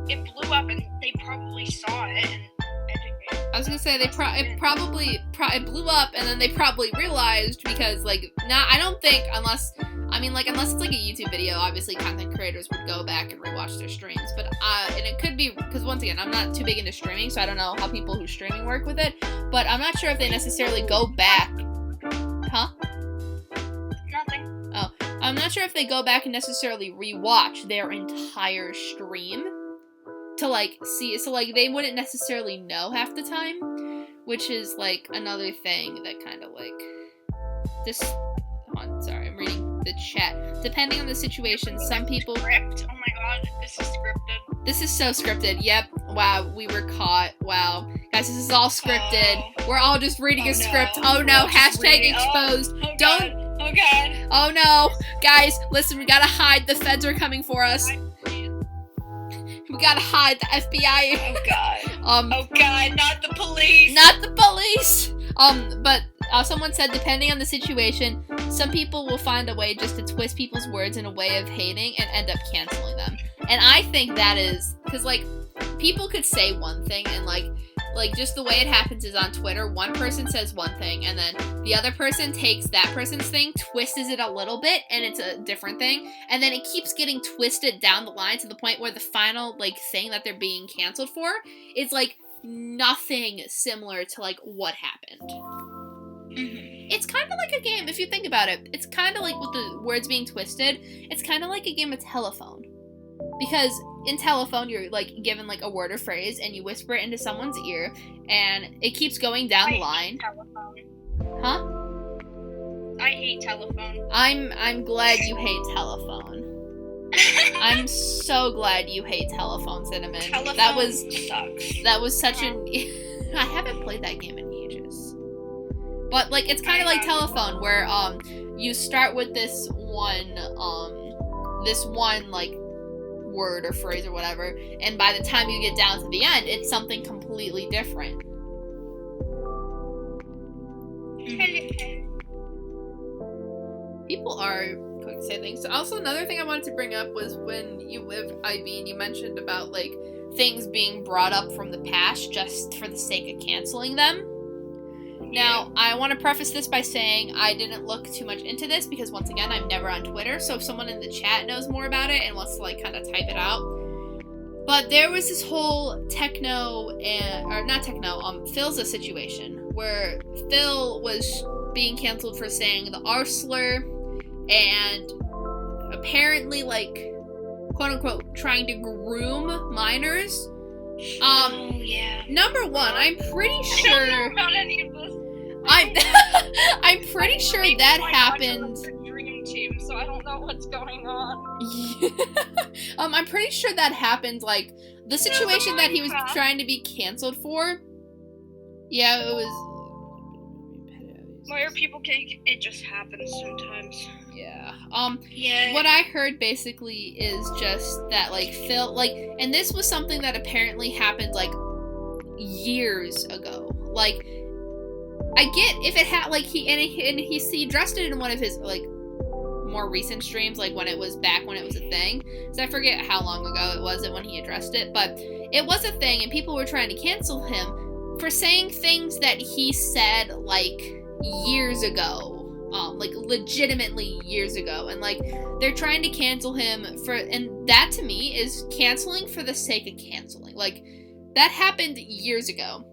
Speaker 4: it blew up and they probably saw it and educated.
Speaker 3: I was gonna say it blew up and then they probably realized because I don't think unless it's like a YouTube video, obviously content creators would go back and rewatch their streams. But and it could be because once again, I'm not too big into streaming, so I don't know how people who streaming work with it. But I'm not sure if they necessarily go back. Huh?
Speaker 4: Nothing.
Speaker 3: Oh, I'm not sure if they go back and necessarily rewatch their entire stream to see. So they wouldn't necessarily know half the time, which is another thing that kind of this. Hold on, sorry, I'm reading the chat. Depending on the situation, some people.
Speaker 4: Script. Oh my god, this is scripted.
Speaker 3: This is so scripted. Yep. Wow, we were caught. Wow, guys, this is all scripted. We're all just reading a script. Oh no! Hashtag exposed. Don't.
Speaker 4: Oh god.
Speaker 3: Oh no, guys, listen, we gotta hide. The feds are coming for us. We gotta hide. The FBI.
Speaker 2: Oh god.
Speaker 3: Oh
Speaker 2: god, not the police.
Speaker 3: Not the police. But someone said depending on the situation, some people will find a way just to twist people's words in a way of hating and end up canceling them. And I think that is because people could say one thing and just the way it happens is on Twitter, one person says one thing and then the other person takes that person's thing, twists it a little bit, and it's a different thing, and then it keeps getting twisted down the line to the point where the final thing that they're being canceled for is nothing similar to what happened. It's kind of like a game if you think about it. It's kind of like with the words being twisted, it's kind of like a game of telephone. Because in telephone, you're given a word or phrase, and you whisper it into someone's ear, and it keeps going down the line. Huh?
Speaker 4: I hate telephone.
Speaker 3: I'm glad you hate telephone. I'm so glad you hate telephone, Cinnamon.
Speaker 2: Telephone sucks.
Speaker 3: That was such an. I haven't played that game in ages. But it's kind of like telephone, where you start with this one word or phrase or whatever, and by the time you get down to the end, it's something completely different. People are quick to say things. So also, another thing I wanted to bring up was when you live, Iviene, you mentioned about things being brought up from the past just for the sake of canceling them. Now, I want to preface this by saying I didn't look too much into this because, once again, I'm never on Twitter, so if someone in the chat knows more about it and wants to, kind of type it out. But there was this whole Philza situation, where Phil was being canceled for saying the R slur, and apparently, quote-unquote, trying to groom minors. Number one, I'm pretty sure.
Speaker 4: I don't know about any of this.
Speaker 3: I'm pretty sure that happened.
Speaker 4: Dream Team, so I don't know what's going on.
Speaker 3: I'm pretty sure that happened. The situation that he was trying to be canceled for. Yeah, it was.
Speaker 4: Where people it just happens sometimes.
Speaker 3: Yeah.
Speaker 2: Yeah.
Speaker 3: What I heard basically is just that Phil and this was something that apparently happened years ago. I get if it had he addressed it in one of his more recent streams, when it was a thing. So I forget how long ago it was when he addressed it, but it was a thing, and people were trying to cancel him for saying things that he said years ago. Legitimately years ago, and they're trying to cancel him for, and that to me is canceling for the sake of canceling. That happened years ago.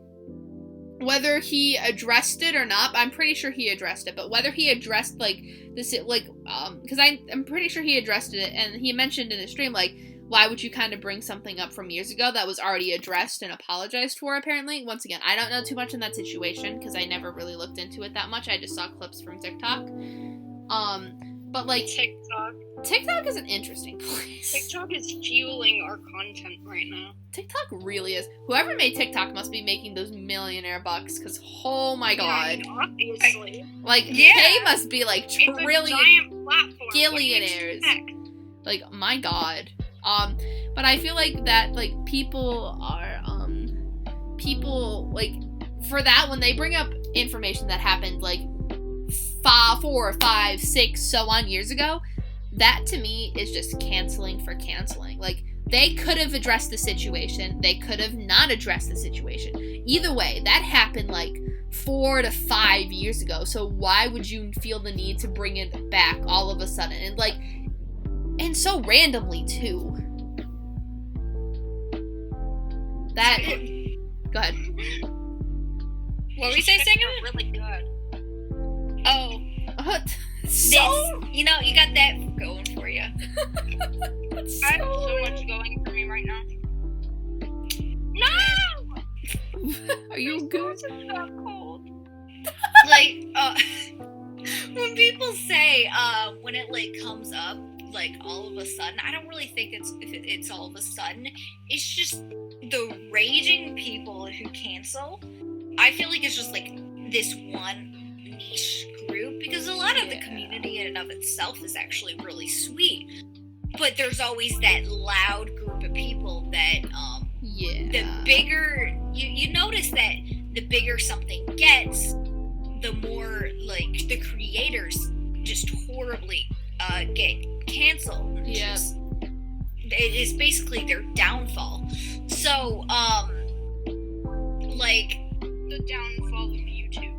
Speaker 3: Whether he addressed it or not, I'm pretty sure he addressed it, but whether he addressed this, because I'm pretty sure he addressed it, and he mentioned in the stream why would you kind of bring something up from years ago that was already addressed and apologized for, apparently? Once again, I don't know too much in that situation, because I never really looked into it that much. I just saw clips from TikTok. But TikTok is an interesting place.
Speaker 4: TikTok is fueling our content right now.
Speaker 3: TikTok really is. Whoever made TikTok must be making those millionaire bucks, because oh my god.
Speaker 4: Yeah, obviously.
Speaker 3: They must be trillion
Speaker 4: giant platform.
Speaker 3: gillionaires. My god. But I feel that people are for that, when they bring up information that happened 4, 5, 6 so on years ago, that to me is just canceling for canceling. Like, they could have addressed the situation. They could have not addressed the situation. Either way, that happened like 4 to 5 years ago. So why would you feel the need to bring it back all of a sudden? And like, and so randomly too. That. Go ahead.
Speaker 2: What were you saying?
Speaker 1: Really good.
Speaker 2: Oh.
Speaker 3: So.
Speaker 2: You know, you got that going for you.
Speaker 1: I have so much going for me right now. No!
Speaker 3: Are you good?
Speaker 1: It's so cold.
Speaker 2: Like, when people say, when it, like, comes up, like, all of a sudden, I don't really think it's all of a sudden. It's just the raging people who cancel. I feel like it's just, like, this one niche group, because a lot of the community in and of itself is actually really sweet. But there's always that loud group of people that, the bigger, you notice that the bigger something gets, the more, like, the creators just horribly, get canceled.
Speaker 3: Yeah.
Speaker 2: It is basically their downfall. So, like,
Speaker 1: The downfall of YouTube.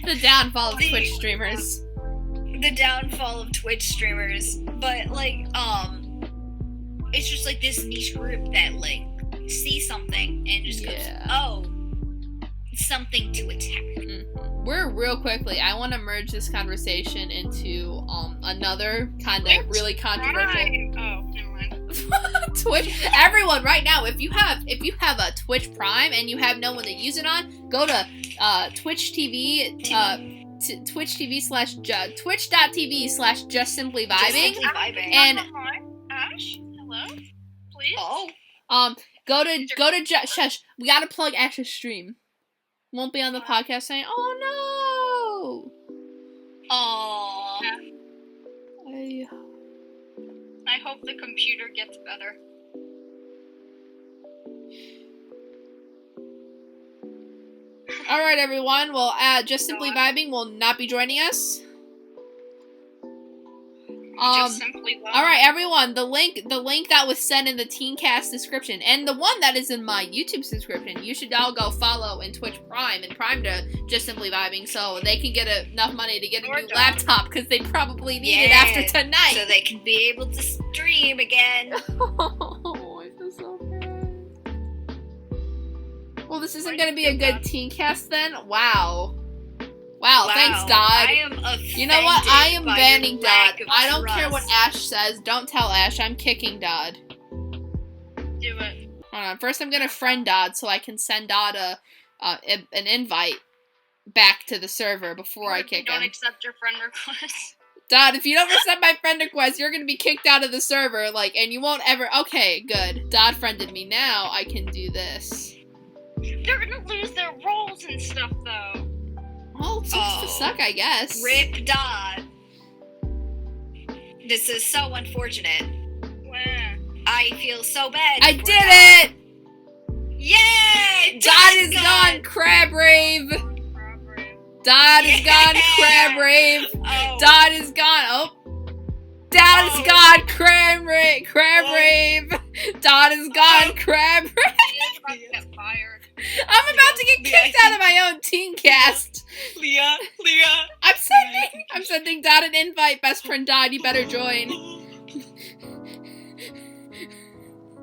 Speaker 3: The downfall of Twitch streamers.
Speaker 2: The downfall of Twitch streamers. But, like, it's just, like, this niche group that, like, see something and just goes, oh, something to attack.
Speaker 3: We're real quickly, I want to merge this conversation into another kind of really controversial.
Speaker 1: Oh, never mind.
Speaker 3: Twitch. Everyone, right now, if you have a Twitch Prime and you have no one to use it on, go to Twitch TV. Twitch.tv/just simply vibing. And
Speaker 1: Ash, hello, please.
Speaker 2: Oh.
Speaker 3: go to Shush. We gotta plug Ash's stream. Won't be on the podcast saying, "Oh no."
Speaker 2: Aww.
Speaker 1: I hope the computer gets better.
Speaker 3: All right, everyone. Well, Just Simply Vibing will not be joining us.
Speaker 1: Just simply
Speaker 3: all right, everyone. The link that was sent in the TeenCast description, and the one that is in my YouTube subscription, you should all go follow in Twitch Prime and Prime to Just Simply Vibing, so they can get enough money to get a new laptop, because they probably need it after tonight,
Speaker 2: so they can be able to stream again.
Speaker 3: Oh, I feel so bad. Well, this isn't going to be a good TeenCast then. Wow, thanks, Dodd.
Speaker 2: I am offended.
Speaker 3: You know what? I am
Speaker 2: by
Speaker 3: banning
Speaker 2: your lack
Speaker 3: Dodd.
Speaker 2: of
Speaker 3: I don't care what
Speaker 2: trust.
Speaker 3: Ash says. Don't tell Ash. I'm kicking Dodd.
Speaker 1: Do it.
Speaker 3: Hold on. First, I'm gonna friend Dodd so I can send Dodd an invite back to the server before I kick
Speaker 1: Don't
Speaker 3: him.
Speaker 1: accept your friend request.
Speaker 3: Dodd, if you don't accept my friend request, you're gonna be kicked out of the server. Like, and you won't ever. Okay, good. Dodd friended me. Now I can do this.
Speaker 1: They're gonna lose their roles and stuff, though.
Speaker 3: Well, it sucks to suck, I guess.
Speaker 2: Rip Dodd. This is so unfortunate.
Speaker 1: Wow.
Speaker 2: I feel so bad.
Speaker 3: I
Speaker 2: for
Speaker 3: did
Speaker 2: Dodd.
Speaker 3: it!
Speaker 2: Yay!
Speaker 3: Dodd is gone, Crab Rave! Dodd is gone, Crab Rave!
Speaker 2: Oh.
Speaker 3: Dodd is gone. Oh. Dodd is gone, Crab Rave! Dodd is gone, Crab Rave!
Speaker 1: Leah's about to get fired.
Speaker 3: I'm about to get kicked out of my own TeenCast.
Speaker 2: Leah.
Speaker 3: I'm sending Dodd an invite. Best friend Dodd, you better join.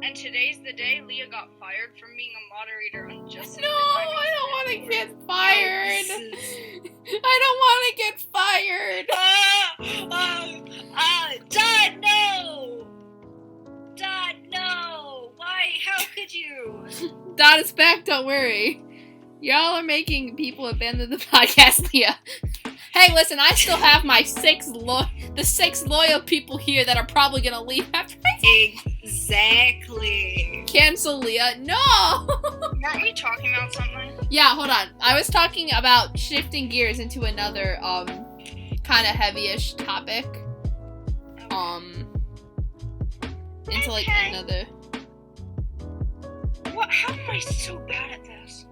Speaker 1: And today's the day Leah got fired from being a moderator on Just
Speaker 3: No, I don't want to get fired. I don't want to get fired.
Speaker 2: Dodd, no! Dodd, no! Why? How could you?
Speaker 3: Dodd is back, don't worry. Y'all are making people abandon the podcast, Leah. Hey, listen, I still have my six loyal people here that are probably gonna leave after I
Speaker 2: Exactly.
Speaker 3: cancel Leah. No!
Speaker 1: Weren't we talking about something?
Speaker 3: Yeah, hold on. I was talking about shifting gears into another, kind of heavy-ish topic. Into, like, another...
Speaker 1: What? How am I so bad at this?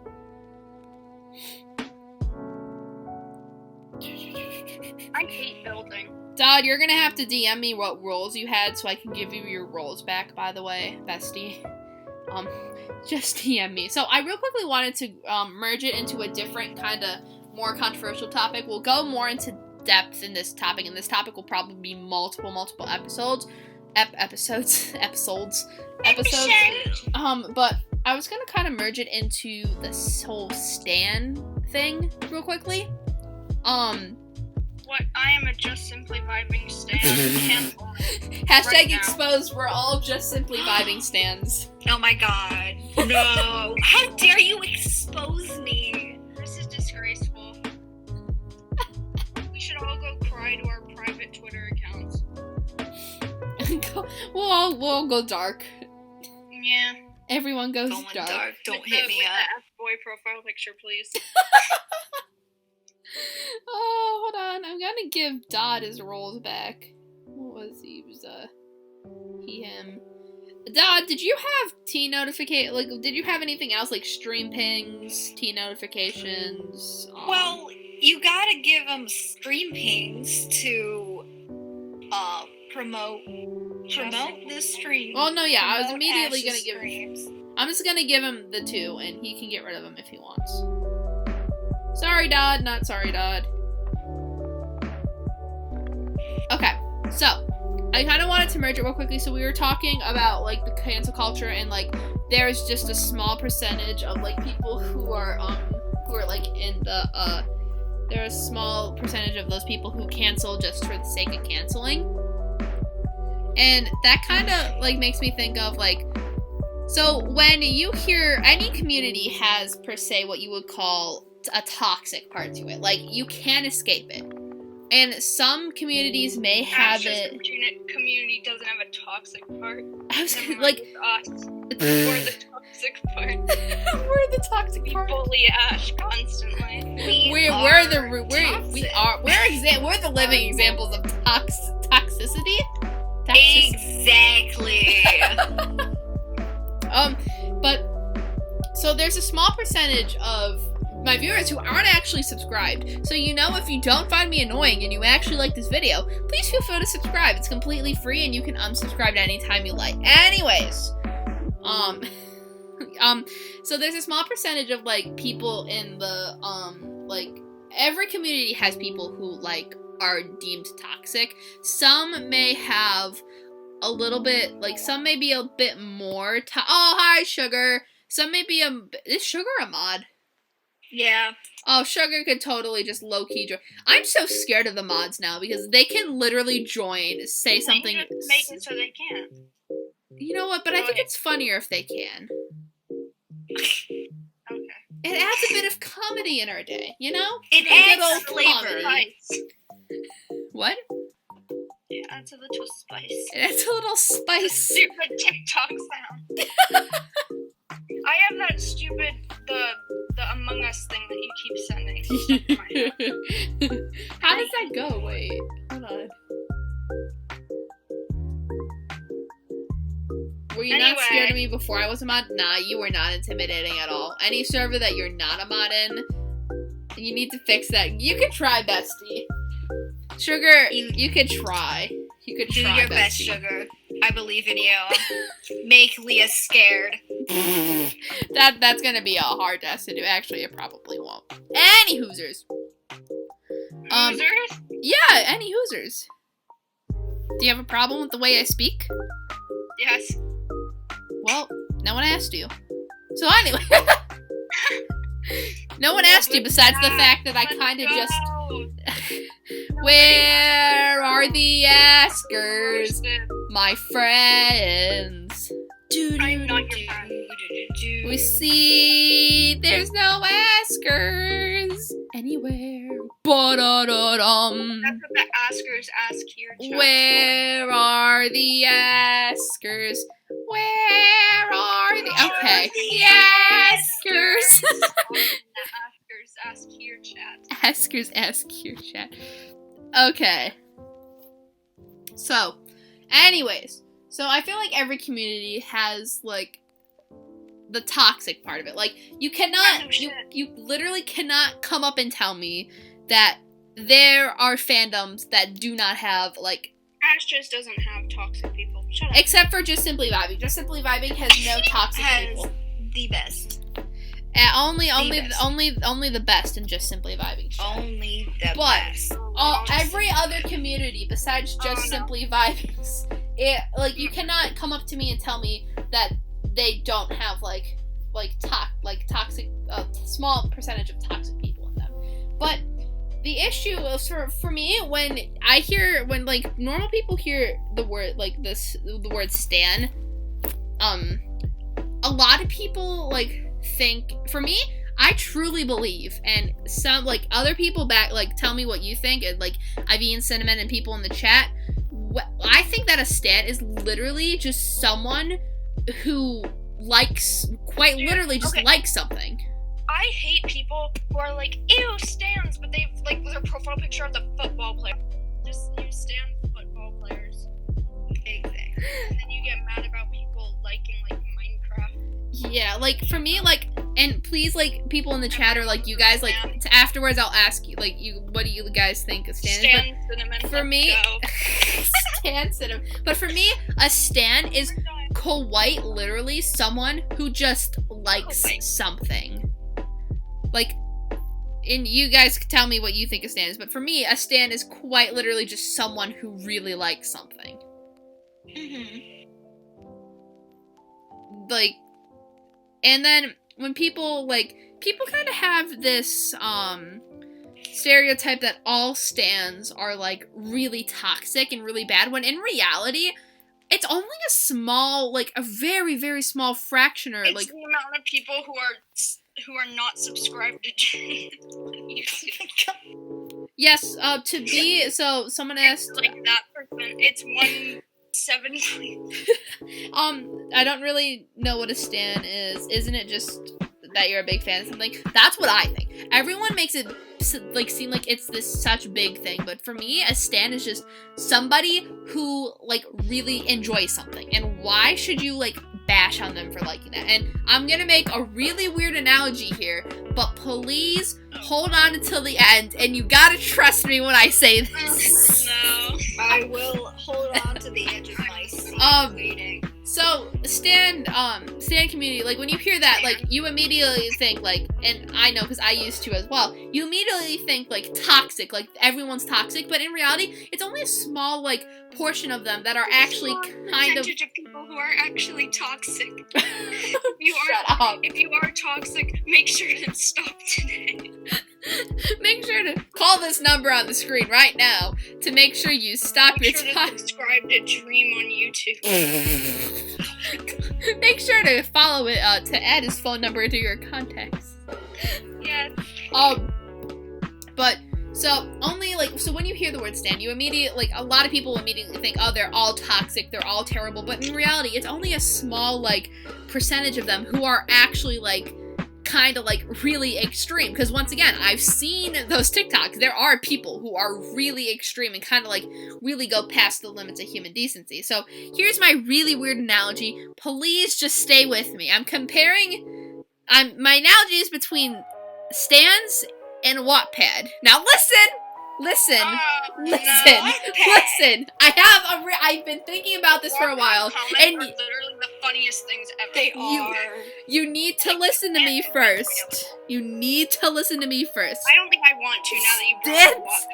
Speaker 1: I hate building.
Speaker 3: Dodd, you're gonna have to DM me what roles you had so I can give you your roles back, by the way, bestie. Just DM me. So I real quickly wanted to merge it into a different kind of more controversial topic. We'll go more into depth in this topic, and this topic will probably be multiple episodes. Episodes. But I was gonna kind of merge it into this whole stan thing real quickly.
Speaker 4: What? I am a just simply vibing stan.
Speaker 3: Hashtag
Speaker 4: Right
Speaker 3: exposed. We're all just simply vibing stans.
Speaker 2: Oh my god. No. How dare you expose me?
Speaker 4: This is disgraceful. We should all go cry to our private Twitter accounts.
Speaker 3: We'll go dark.
Speaker 4: Yeah.
Speaker 3: Everyone goes
Speaker 2: Going
Speaker 3: dark.
Speaker 2: Don't hit me up.
Speaker 4: The F-boy profile picture, please.
Speaker 3: Oh, hold on. I'm gonna give Dodd his roles back. What was he? He was, he, him. Dodd, did you have did you have anything else, like stream pings, T notifications?
Speaker 2: Well, you gotta give them stream pings to, promote the stream.
Speaker 3: Oh, no, yeah, I was
Speaker 2: Promote
Speaker 3: immediately
Speaker 2: Ash's
Speaker 3: gonna give
Speaker 2: streams.
Speaker 3: I'm just gonna give him the 2, and he can get rid of them if he wants. Sorry, Dodd. Not sorry, Dodd. Okay, so I kind of wanted to merge it real quickly. So we were talking about, like, the cancel culture, and, like, there's just a small percentage of, like, people who are like, in the, there's a small percentage of those people who cancel just for the sake of canceling. And that kind of, like, makes me think of, like, so when you hear any community has, per se, what you would call a toxic part to it. Like, you can't escape it. And some communities may have it.
Speaker 4: Community doesn't have a toxic part.
Speaker 3: I was
Speaker 4: Never mind,
Speaker 3: like,
Speaker 4: it's us. We're the toxic part.
Speaker 3: we're the toxic
Speaker 4: We
Speaker 3: part.
Speaker 4: bully Ash constantly.
Speaker 3: We're the living examples of toxicity.
Speaker 2: Exactly.
Speaker 3: But so there's a small percentage of my viewers who aren't actually subscribed. So, you know, if you don't find me annoying and you actually like this video, please feel free to subscribe. It's completely free and you can unsubscribe anytime you like. Anyways, so there's a small percentage of, like, people in the, like, every community has people who, like, are deemed toxic. Some may have a little bit, like, some may be a bit more oh, hi, Sugar. Some may be is Sugar a mod?
Speaker 2: Yeah.
Speaker 3: Oh, Sugar could totally just low-key join. I'm so scared of the mods now because they can literally join, say something.
Speaker 4: They just make it so they can't.
Speaker 3: You know what? But I think it's funnier if they can.
Speaker 4: Okay.
Speaker 3: It adds a bit of comedy in our day, you know?
Speaker 2: It
Speaker 3: Good
Speaker 2: adds
Speaker 3: old
Speaker 2: flavor.
Speaker 3: comedy. What?
Speaker 4: It adds a little spice.
Speaker 3: It adds a little spice.
Speaker 4: Stupid TikTok sound. I have that stupid the Among Us thing that you keep sending.
Speaker 3: How does that go? Wait, hold on. Were you not scared of me before I was a mod? Nah, you were not intimidating at all. Any server that you're not a mod in, you need to fix that. You could try, bestie. Sugar, you could try. You could try,
Speaker 2: Do your best,
Speaker 3: bestie.
Speaker 2: Sugar. I believe in you. Make Leah scared.
Speaker 3: That's gonna be a hard task to do. Actually, it probably won't. Any Hoosers.
Speaker 4: Users?
Speaker 3: Yeah, any Hoosers. Do you have a problem with the way I speak?
Speaker 4: Yes.
Speaker 3: Well, no one asked you. So anyway, no one asked you besides the fact that I kind of just. Where are the askers, my friends?
Speaker 4: I'm not your friend.
Speaker 3: We see there's no askers anywhere. Ba-da-da-dum.
Speaker 4: That's what the askers ask here. Chat.
Speaker 3: Where are the askers? Where are the... Okay. The askers.
Speaker 4: Askers ask here, chat.
Speaker 3: Askers ask here, chat. Okay. So, anyways. So, I feel like every community has, like, the toxic part of it. Like, you cannot... You literally cannot come up and tell me that there are fandoms that do not have, like...
Speaker 4: Ash just doesn't have toxic people. Shut up.
Speaker 3: Except for Just Simply Vibing. Just Simply Vibing has no toxic people.
Speaker 2: The best.
Speaker 3: Only the best in Just Simply Vibing.
Speaker 2: Only the
Speaker 3: But
Speaker 2: best.
Speaker 3: every other community besides Just Simply Vibing, you cannot come up to me and tell me that they don't have toxic, small percentage of toxic people in them. But the issue is for me when normal people hear the word the word stan, a lot of people think, for me, I truly believe, and some other people tell me what you think, and Iviene, Cinnamon, and people in the chat, I think that a stan is literally just someone who likes literally likes something.
Speaker 4: I hate people who are like, ew, stans, but they've their profile picture of the football player. Just you stan football players. Big thing. And then you get mad about people liking Minecraft.
Speaker 3: Yeah, for me, and please, people in the chat or you guys, afterwards I'll ask you, what do you guys think of stan?
Speaker 4: Stan Cinnamon.
Speaker 3: For me, stan Cinnamon. But for me, a stan is quite literally someone who just likes something. And you guys can tell me what you think a stan is, but for me, a stan is quite literally just someone who really likes something.
Speaker 2: Mm-hmm.
Speaker 3: And then when people kind of have this stereotype that all stans are really toxic and really bad, when in reality it's only a small, a very, very small fraction, or
Speaker 4: it's the amount of people who are not subscribed to YouTube.
Speaker 3: Yes, so someone asked,
Speaker 4: that person, it's 1/7.
Speaker 3: I don't really know what a stan is. Isn't it just that you're a big fan of something? That's what I think. Everyone makes it seem like it's this such big thing, but for me, a stan is just somebody who really enjoys something. And why should you bash on them for liking that? And I'm gonna make a really weird analogy here, but please hold on until the end, and you gotta trust me when I say this.
Speaker 4: No.
Speaker 2: I will hold on to the edge of my seat waiting.
Speaker 3: So, stan community, when you hear that, you immediately think, and I know because I used to as well, you immediately think, toxic, everyone's toxic, but in reality, it's only a small, portion of them that are actually kind of...
Speaker 4: percentage of people who are actually toxic.
Speaker 3: Shut up.
Speaker 4: If you are toxic, make sure to stop today.
Speaker 3: Make sure to call this number on the screen right now to make sure you stop
Speaker 4: Make
Speaker 3: your
Speaker 4: sure to subscribe to Dream on YouTube.
Speaker 3: Make sure to follow it to add his phone number to your contacts.
Speaker 4: Yes.
Speaker 3: But so when you hear the word stan, you immediately a lot of people immediately think, oh, they're all toxic, they're all terrible. But in reality, it's only a small percentage of them who are actually kind of really extreme, because once again, I've seen those TikToks. There are people who are really extreme and kind of really go past the limits of human decency. So here's my really weird analogy. Please just stay with me. My analogy is between stans and Wattpad. Now listen. I've been thinking about this for a while, and
Speaker 4: are literally the funniest things ever.
Speaker 2: They are.
Speaker 3: You need to listen to me first.
Speaker 4: I don't think I want to now that you brought up Wattpad.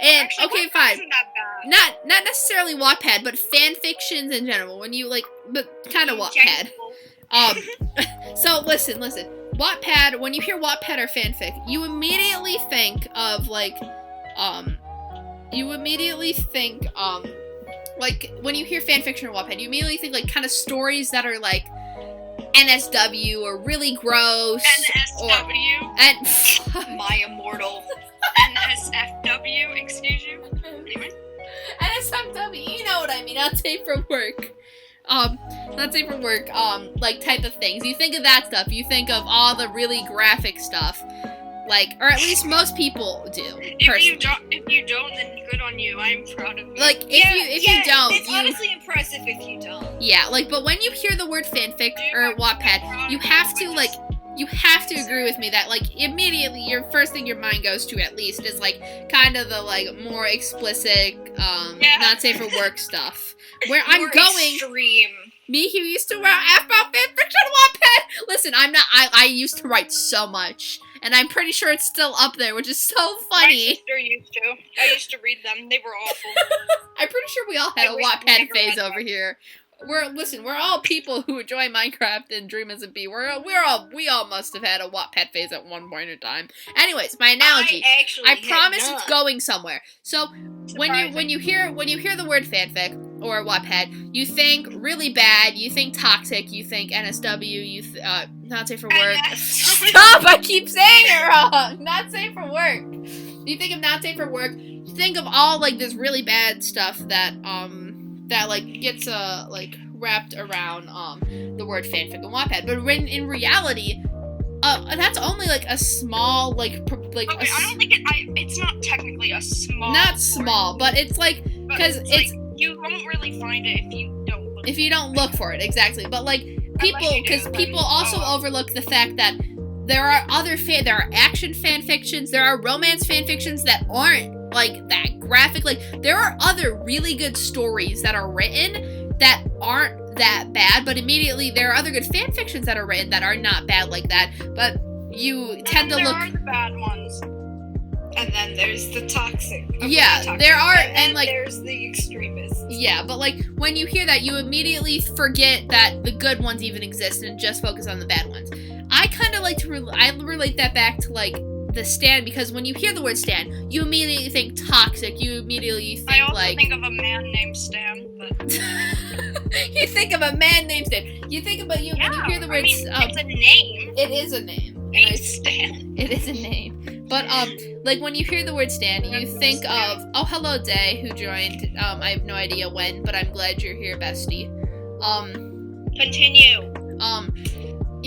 Speaker 3: And
Speaker 4: Actually,
Speaker 3: okay,
Speaker 4: Wattpad
Speaker 3: fine.
Speaker 4: isn't that bad.
Speaker 3: Not necessarily Wattpad, but fan fictions in general. When you but kind of Wattpad. So listen. Wattpad. When you hear Wattpad or fanfic, you immediately think of when you hear fanfiction or Wattpad, you immediately think kind of stories that are NSW or really gross.
Speaker 4: NSW.
Speaker 3: And
Speaker 2: My immortal.
Speaker 4: NSFW, excuse you. Anyway.
Speaker 3: NSFW, you know what I mean. Not safe for work. Type of things. You think of that stuff. You think of all the really graphic stuff. Or at least most people do.
Speaker 4: If you don't, then good on you. I'm proud of you.
Speaker 3: If you don't,
Speaker 2: it's honestly impressive if you don't.
Speaker 3: Yeah, but when you hear the word fanfic or Wattpad, you have to you have to agree with me that, like, immediately your first thing your mind goes to, at least, is, like, kind of the, like, more explicit, not safe for work stuff. Where I'm
Speaker 2: More
Speaker 3: going...
Speaker 2: extreme.
Speaker 3: Me who used to write F-bomb fanfiction on Wattpad! Listen, I used to write so much. And I'm pretty sure it's still up there, which is so funny.
Speaker 4: My sister used to. I used to read them. They were awful.
Speaker 3: I'm pretty sure we all had a Wattpad phase over here. We're all people who enjoy Minecraft and Dream as a Bee. We all must have had a Wattpad phase at one point in time. Anyways, my analogy. I promise it's going somewhere. So when you hear the word fanfic or Wattpad, you think really bad, you think toxic, you think NSW, not safe for work. Stop! I keep saying it wrong. Not safe for work. You think of not safe for work. You think of all like this really bad stuff that like gets like wrapped around the word fanfic and Wattpad. But when in reality, that's only like a small like
Speaker 4: Okay, I don't think it's not technically a small.
Speaker 3: Not small, but it's like because it's
Speaker 4: like, you won't really find it if you don't look for it.
Speaker 3: Exactly. But like people also overlook the fact that there are action fan fictions, there are romance fan fictions that aren't like that graphic. Like there are other really good stories that are written that aren't that bad, but immediately there are other good fan fictions that are written that are not bad like that. But you tend to look.
Speaker 4: There are the bad ones.
Speaker 2: And then there's the toxic.
Speaker 3: There are, and like
Speaker 2: there's the extremists.
Speaker 3: Yeah, but like when you hear that, you immediately forget that the good ones even exist and just focus on the bad ones. I kind of like to relate that back to like the stan, because when you hear the word stan, you immediately think toxic. You immediately think
Speaker 4: I also
Speaker 3: like
Speaker 4: think of a man named Stan. But
Speaker 3: you think of a man named Stan. You think about when you hear the word.
Speaker 4: It's a name.
Speaker 3: It is a name.
Speaker 4: Stan.
Speaker 3: It is a name. But like when you hear the word stan, you think of hello Day who joined. I have no idea when, but I'm glad you're here, bestie.
Speaker 4: Continue.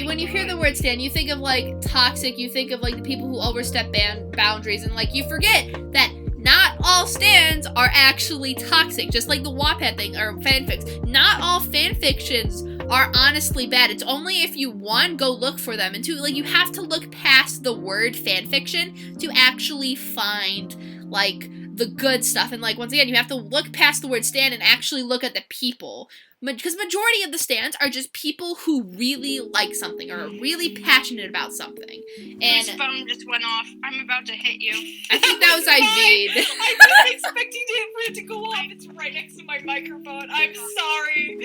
Speaker 3: When you hear the word stan, you think of like toxic. You think of like the people who overstep boundaries, and like you forget that not all stans are actually toxic. Just like the Wattpad thing or fanfics, not all fanfictions are honestly bad. It's only if you, one, go look for them, and two, like, you have to look past the word fanfiction to actually find, like, the good stuff. And, like, once again, you have to look past the word stan and actually look at the people. Because majority of the stans are just people who really like something or are really passionate about something. And
Speaker 4: whose phone just went off. I'm about to hit you.
Speaker 3: I think that was Iviene.
Speaker 2: I wasn't expecting for it to go off. It's right next to my microphone. I'm sorry.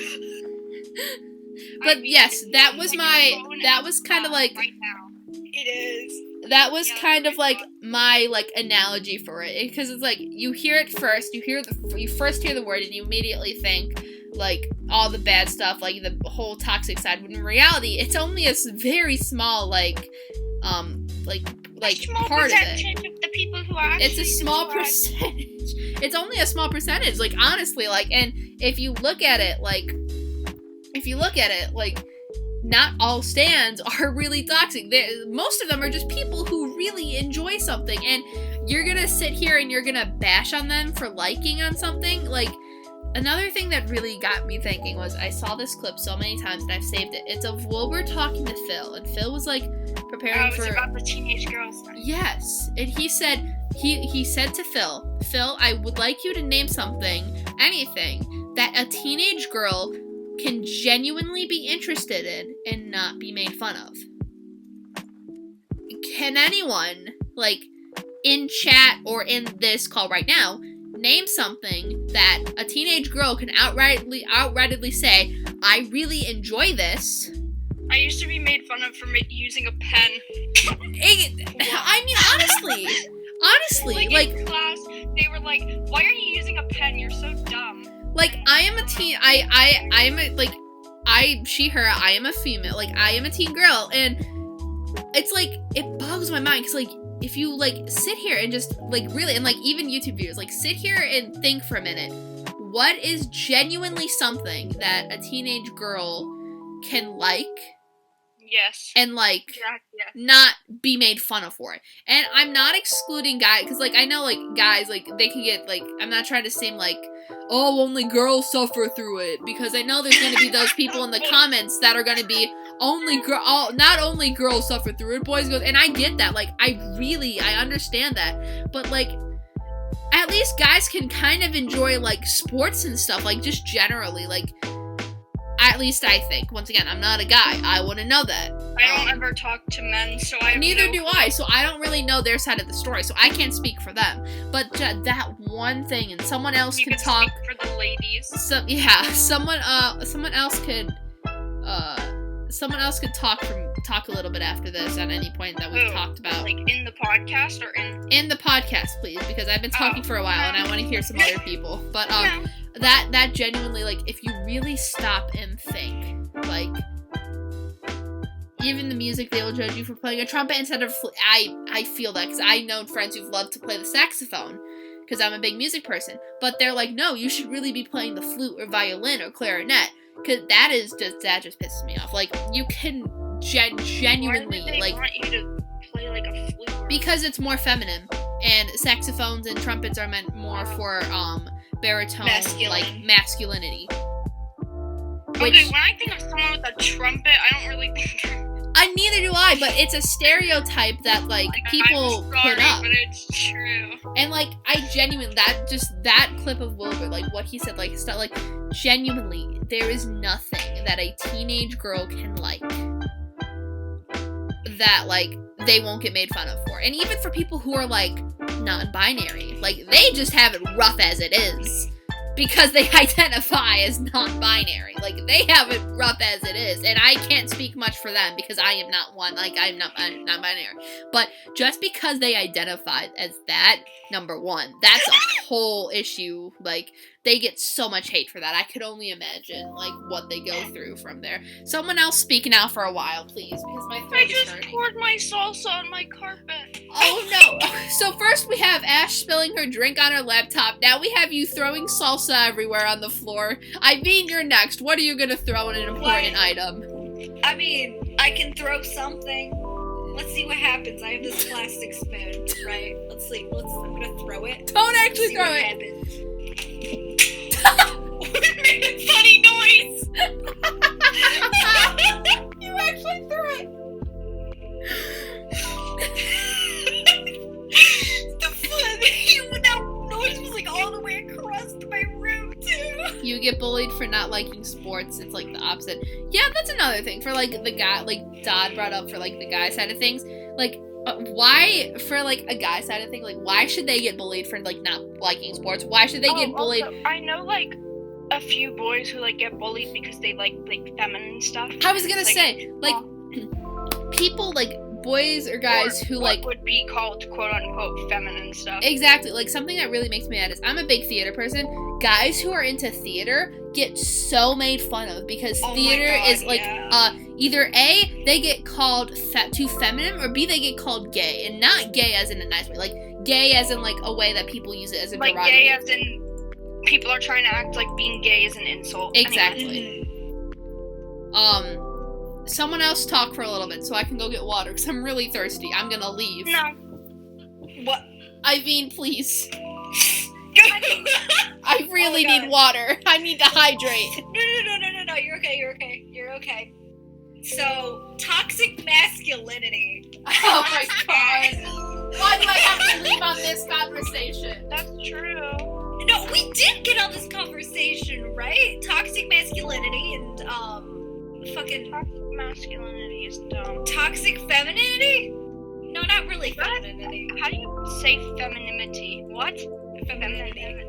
Speaker 3: But yes, that was kind of like
Speaker 4: right now.
Speaker 2: It is.
Speaker 3: That was kind of like my like analogy for it, because it's like you hear it first, you first hear the word and you immediately think like all the bad stuff, like the whole toxic side. When in reality, it's only a very small like part of it.
Speaker 4: Of the people who are
Speaker 3: it's a small percentage. It's only a small percentage, like honestly, like, and if you look at it like not all stans are really toxic. Most of them are just people who really enjoy something, and you're gonna sit here and you're gonna bash on them for liking on something. Like, another thing that really got me thinking was I saw this clip so many times and I've saved it. It's of Wilbur talking to Phil, and Phil was like preparing for.
Speaker 4: About the teenage girls.
Speaker 3: Yes, and he said to Phil, I would like you to name anything that a teenage girl can genuinely be interested in and not be made fun of. Can anyone, like, in chat or in this call right now, name something that a teenage girl can outrightly say, I really enjoy this?
Speaker 4: I used to be made fun of for using a pen.
Speaker 3: I mean, honestly, like
Speaker 4: in class, they were like, why are you using a pen? You're so dumb.
Speaker 3: Like, I am a teen, she, her, I am a female, like, I am a teen girl, and it's, like, it boggles my mind, because, like, if you, like, sit here and just, like, really, and, like, even YouTube viewers, like, sit here and think for a minute, what is genuinely something that a teenage girl can like?
Speaker 4: Yes.
Speaker 3: And, like, not be made fun of for it. And I'm not excluding guys, because, like, I know, like, guys, like, they can get, like, I'm not trying to seem like, oh, only girls suffer through it, because I know there's going to be those people in the comments that are going to be, not only girls suffer through it, boys go, and I get that. Like, I understand that. But, like, at least guys can kind of enjoy, like, sports and stuff, like, just generally, like, at least I think. Once again, I'm not a guy. I wouldn't know that.
Speaker 4: I don't ever talk to men, so I have
Speaker 3: Neither
Speaker 4: no
Speaker 3: do I, so I don't really know their side of the story, so I can't speak for them. But that one thing, and someone else
Speaker 4: You
Speaker 3: can
Speaker 4: can
Speaker 3: talk.
Speaker 4: speak for the ladies.
Speaker 3: Someone else could talk a little bit after this at any point that we've talked about.
Speaker 4: Like in the podcast or
Speaker 3: In the podcast, please, because I've been talking for a while and I want to hear some other people. But that genuinely, like, if you really stop and think, like, even the music, they will judge you for playing a trumpet instead of I feel that, because I know friends who've loved to play the saxophone, because I'm a big music person, but they're like, no, you should really be playing the flute or violin or clarinet, because that just pisses me off. Like, you can genuinely,
Speaker 4: Why would they
Speaker 3: like,
Speaker 4: want you to play like a flute?
Speaker 3: because it's more feminine, and saxophones and trumpets are meant more for baritone, like, masculinity.
Speaker 4: Okay, when I think of someone with a trumpet, I don't really think.
Speaker 3: Neither do I, but it's a stereotype that, like, people
Speaker 4: I'm sorry,
Speaker 3: put up.
Speaker 4: but it's true.
Speaker 3: And, like, I genuinely, that clip of Wilbur, like, what he said, like, stuff, like, genuinely, there is nothing that a teenage girl can like that, like, they won't get made fun of for. And even for people who are, like, non-binary, like, they just have it rough as it is. Because they identify as non-binary. Like, they have it rough as it is. And I can't speak much for them because I am not one. Like, I'm not binary. But just because they identify as that, number one, that's a whole issue. Like, they get so much hate for that. I could only imagine, like, what they go through from there. Someone else speak now for a while, please, because my throat
Speaker 4: I
Speaker 3: is
Speaker 4: just
Speaker 3: hurting.
Speaker 4: poured my salsa on my carpet.
Speaker 3: Oh no! So first we have Ash spilling her drink on her laptop. Now we have you throwing salsa everywhere on the floor. Iviene, you're next. What are you gonna throw in an important item?
Speaker 2: I mean, I can throw something. Let's see what happens. I have this plastic spoon, right? Let's see. I'm gonna throw it.
Speaker 3: Don't actually
Speaker 2: See
Speaker 3: throw
Speaker 2: what
Speaker 3: it.
Speaker 2: happens. It made a funny noise.
Speaker 3: You actually threw it.
Speaker 2: That noise was like all the way across my room too.
Speaker 3: You get bullied for not liking sports. It's like the opposite. Yeah, that's another thing for, like, the guy, like Dodd brought up for, like, the guy side of things. Like, why, for, like, a guy side of things, like, why should they get bullied for, like, not liking sports? Why should they get bullied?
Speaker 4: Also, I know, like, a few boys who, like, get bullied because they like feminine stuff.
Speaker 3: I was gonna
Speaker 4: Like,
Speaker 3: say, like, people, like, boys or guys who, like,
Speaker 4: would be called quote unquote feminine stuff.
Speaker 3: exactly, like, something that really makes me mad is I'm a big theater person. Guys who are into theater get so made fun of because theater is, like, either A, they get called too feminine, or B, they get called gay. And not gay as in a nice way, like, gay as in, like, a way that people use it as a
Speaker 4: like
Speaker 3: derogatory.
Speaker 4: gay as in people are trying to act like being gay is an insult.
Speaker 3: Exactly. Someone else talk for a little bit so I can go get water because I'm really thirsty. I'm gonna leave.
Speaker 4: No.
Speaker 2: What?
Speaker 3: Iviene, please. I really
Speaker 2: Oh my God.
Speaker 3: need water. I need to hydrate.
Speaker 2: No. You're okay. So, toxic masculinity.
Speaker 3: Oh my god. Why do I have to leave on this conversation?
Speaker 4: That's true.
Speaker 2: No, we did get on this conversation, right? Toxic masculinity and, fucking
Speaker 4: Toxic masculinity is dumb.
Speaker 2: toxic femininity? No, not really femininity.
Speaker 4: How do you say femininity? What?
Speaker 2: Femininity.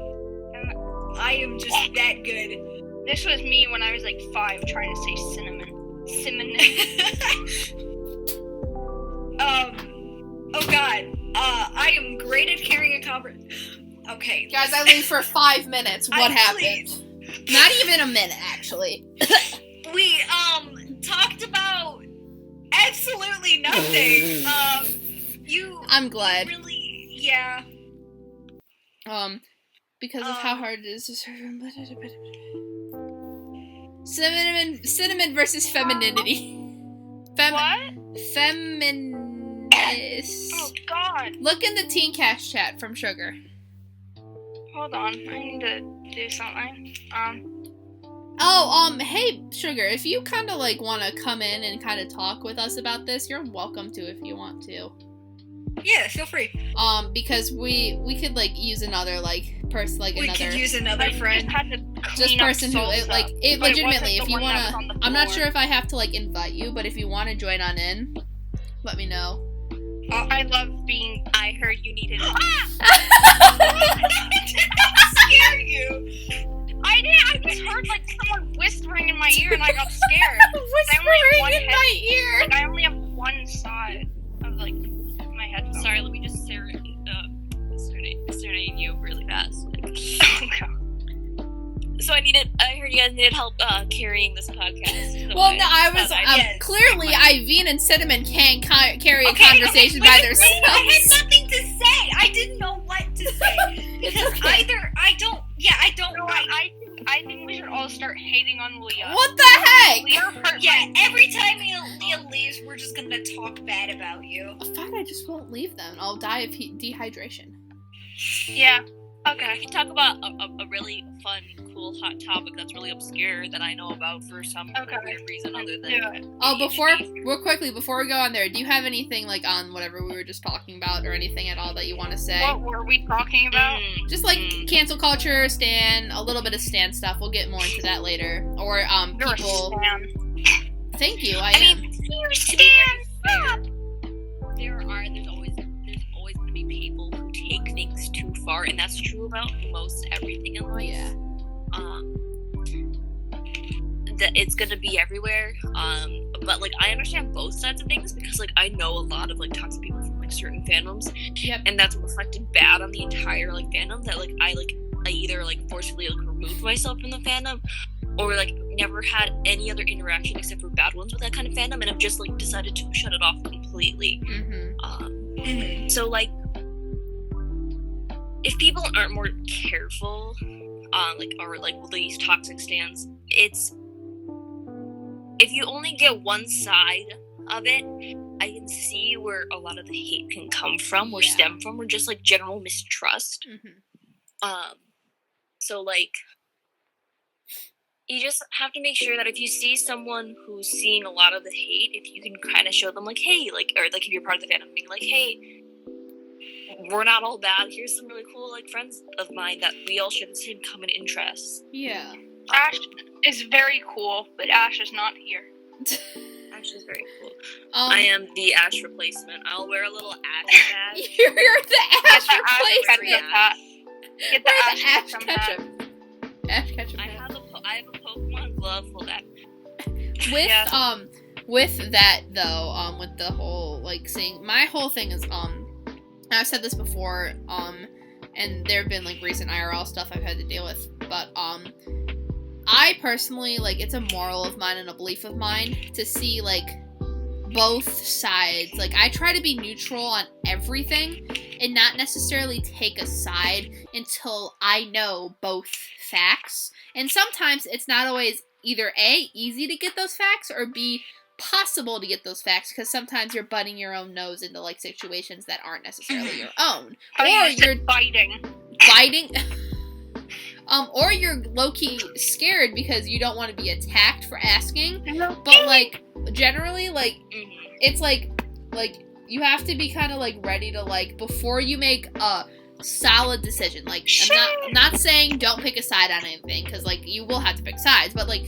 Speaker 2: I am just that good.
Speaker 4: This was me when I was like 5 trying to say cinnamon.
Speaker 2: Oh god. I am great at carrying a conversation. Okay.
Speaker 3: Guys, I leave for 5 minutes. What happened?
Speaker 2: Please.
Speaker 3: Not even a minute, actually.
Speaker 2: We, talked about absolutely nothing. You
Speaker 3: I'm glad.
Speaker 2: really, yeah.
Speaker 3: Because of how hard it is to serve. Cinnamon versus femininity.
Speaker 4: What?
Speaker 3: Feminist.
Speaker 4: Oh god.
Speaker 3: Look in the TeenCast chat from Sugar.
Speaker 4: Hold on. I need to do something.
Speaker 3: Oh, hey, Sugar, if you kind of, like, want to come in and kind of talk with us about this, you're welcome to if you want to.
Speaker 2: Yeah, feel free.
Speaker 3: Because we could, like, use another, like, person, like,
Speaker 2: We
Speaker 3: another...
Speaker 2: could use another friend.
Speaker 3: Just person who, like, it legitimately, if you want to... I'm not sure
Speaker 4: floor.
Speaker 3: if I have to, like, invite you, but if you want to join on in, let me know.
Speaker 4: I love being.
Speaker 1: I heard you needed.
Speaker 2: Scare you.
Speaker 4: I just heard like someone whispering in my ear, and I got scared.
Speaker 3: Whispering in my ear!
Speaker 4: Like I only have one side of like my headphones.
Speaker 1: Sorry, let me just serenade you really fast.
Speaker 4: Okay.
Speaker 1: So I heard you guys needed help carrying this podcast. So
Speaker 3: Well, no, I was,
Speaker 2: yes.
Speaker 3: clearly, Iviene and Cinnamon can't carry a conversation by
Speaker 2: wait,
Speaker 3: themselves.
Speaker 2: I had nothing to say. I didn't know what to say. Because either I don't.
Speaker 4: I think we should all start hating on Leah.
Speaker 3: What the heck?
Speaker 4: Leah hurt
Speaker 2: Yeah, every time Leah leaves, we're just gonna talk bad about you.
Speaker 3: Fine, I just won't leave them. I'll die of dehydration.
Speaker 4: Yeah.
Speaker 1: we
Speaker 4: Okay.
Speaker 1: can talk about a really fun, cool, hot topic that's really obscure that I know about for some weird reason other than.
Speaker 4: Do it.
Speaker 3: Oh, before we go on there, do you have anything, like, on whatever we were just talking about, or anything at all that you want to say?
Speaker 4: What were we talking about?
Speaker 3: Just, like, cancel culture, Stan, a little bit of Stan stuff. We'll get more into that later. Or,
Speaker 4: You're
Speaker 3: people...
Speaker 4: a stan.
Speaker 3: Thank you, I
Speaker 1: I
Speaker 3: am.
Speaker 1: mean,
Speaker 4: You stan. Stop.
Speaker 1: there's always going to be people who take things too far, and that's true about most everything in life.
Speaker 3: Yeah.
Speaker 1: That it's gonna be everywhere. But like I understand both sides of things because like I know a lot of like toxic people from like certain fandoms,
Speaker 3: Yep.
Speaker 1: and that's reflected bad on the entire like fandom. That like I either like forcefully like removed myself from the fandom, or like never had any other interaction except for bad ones with that kind of fandom, and have just like decided to shut it off completely.
Speaker 3: Mm-hmm.
Speaker 1: So like, if people aren't more careful, or with these toxic stands, it's if you only get one side of it, I can see where a lot of the hate can come from, or stem from, or just like general mistrust.
Speaker 3: Mm-hmm.
Speaker 1: So like, you just have to make sure that if you see someone who's seeing a lot of the hate, if you can kind of show them like, hey, like, or like if you're part of the fandom, being like, hey, we're not all bad. Here's some really cool like friends of mine that we all share the same common interests.
Speaker 3: Yeah.
Speaker 4: Ash is very cool, but Ash is not here.
Speaker 1: Ash is very cool. I am the Ash replacement. I'll wear a little Ash badge.
Speaker 3: You're the Ash
Speaker 4: Get the
Speaker 3: replacement.
Speaker 4: hat. Get the
Speaker 3: We're
Speaker 4: Ash
Speaker 3: the Ash
Speaker 4: Ketchum hat.
Speaker 3: ketchup. Ash ketchup.
Speaker 1: I have a Pokemon glove for that.
Speaker 3: With
Speaker 4: Yes.
Speaker 3: with that though, with the whole like saying, my whole thing is I've said this before, and there have been like recent IRL stuff I've had to deal with, but I personally, like, it's a moral of mine and a belief of mine to see like both sides. Like, I try to be neutral on everything and not necessarily take a side until I know both facts. And sometimes it's not always either A, easy to get those facts, or B, possible to get those facts, because sometimes you're butting your own nose into like situations that aren't necessarily your own.
Speaker 4: Oh,
Speaker 3: Or
Speaker 4: you said
Speaker 3: you're
Speaker 4: biting.
Speaker 3: or you're low-key scared because you don't want to be attacked for asking. But like generally, like it's like you have to be kind of like ready to like, before you make a solid decision. Like, I'm not saying don't pick a side on anything, because like you will have to pick sides, but like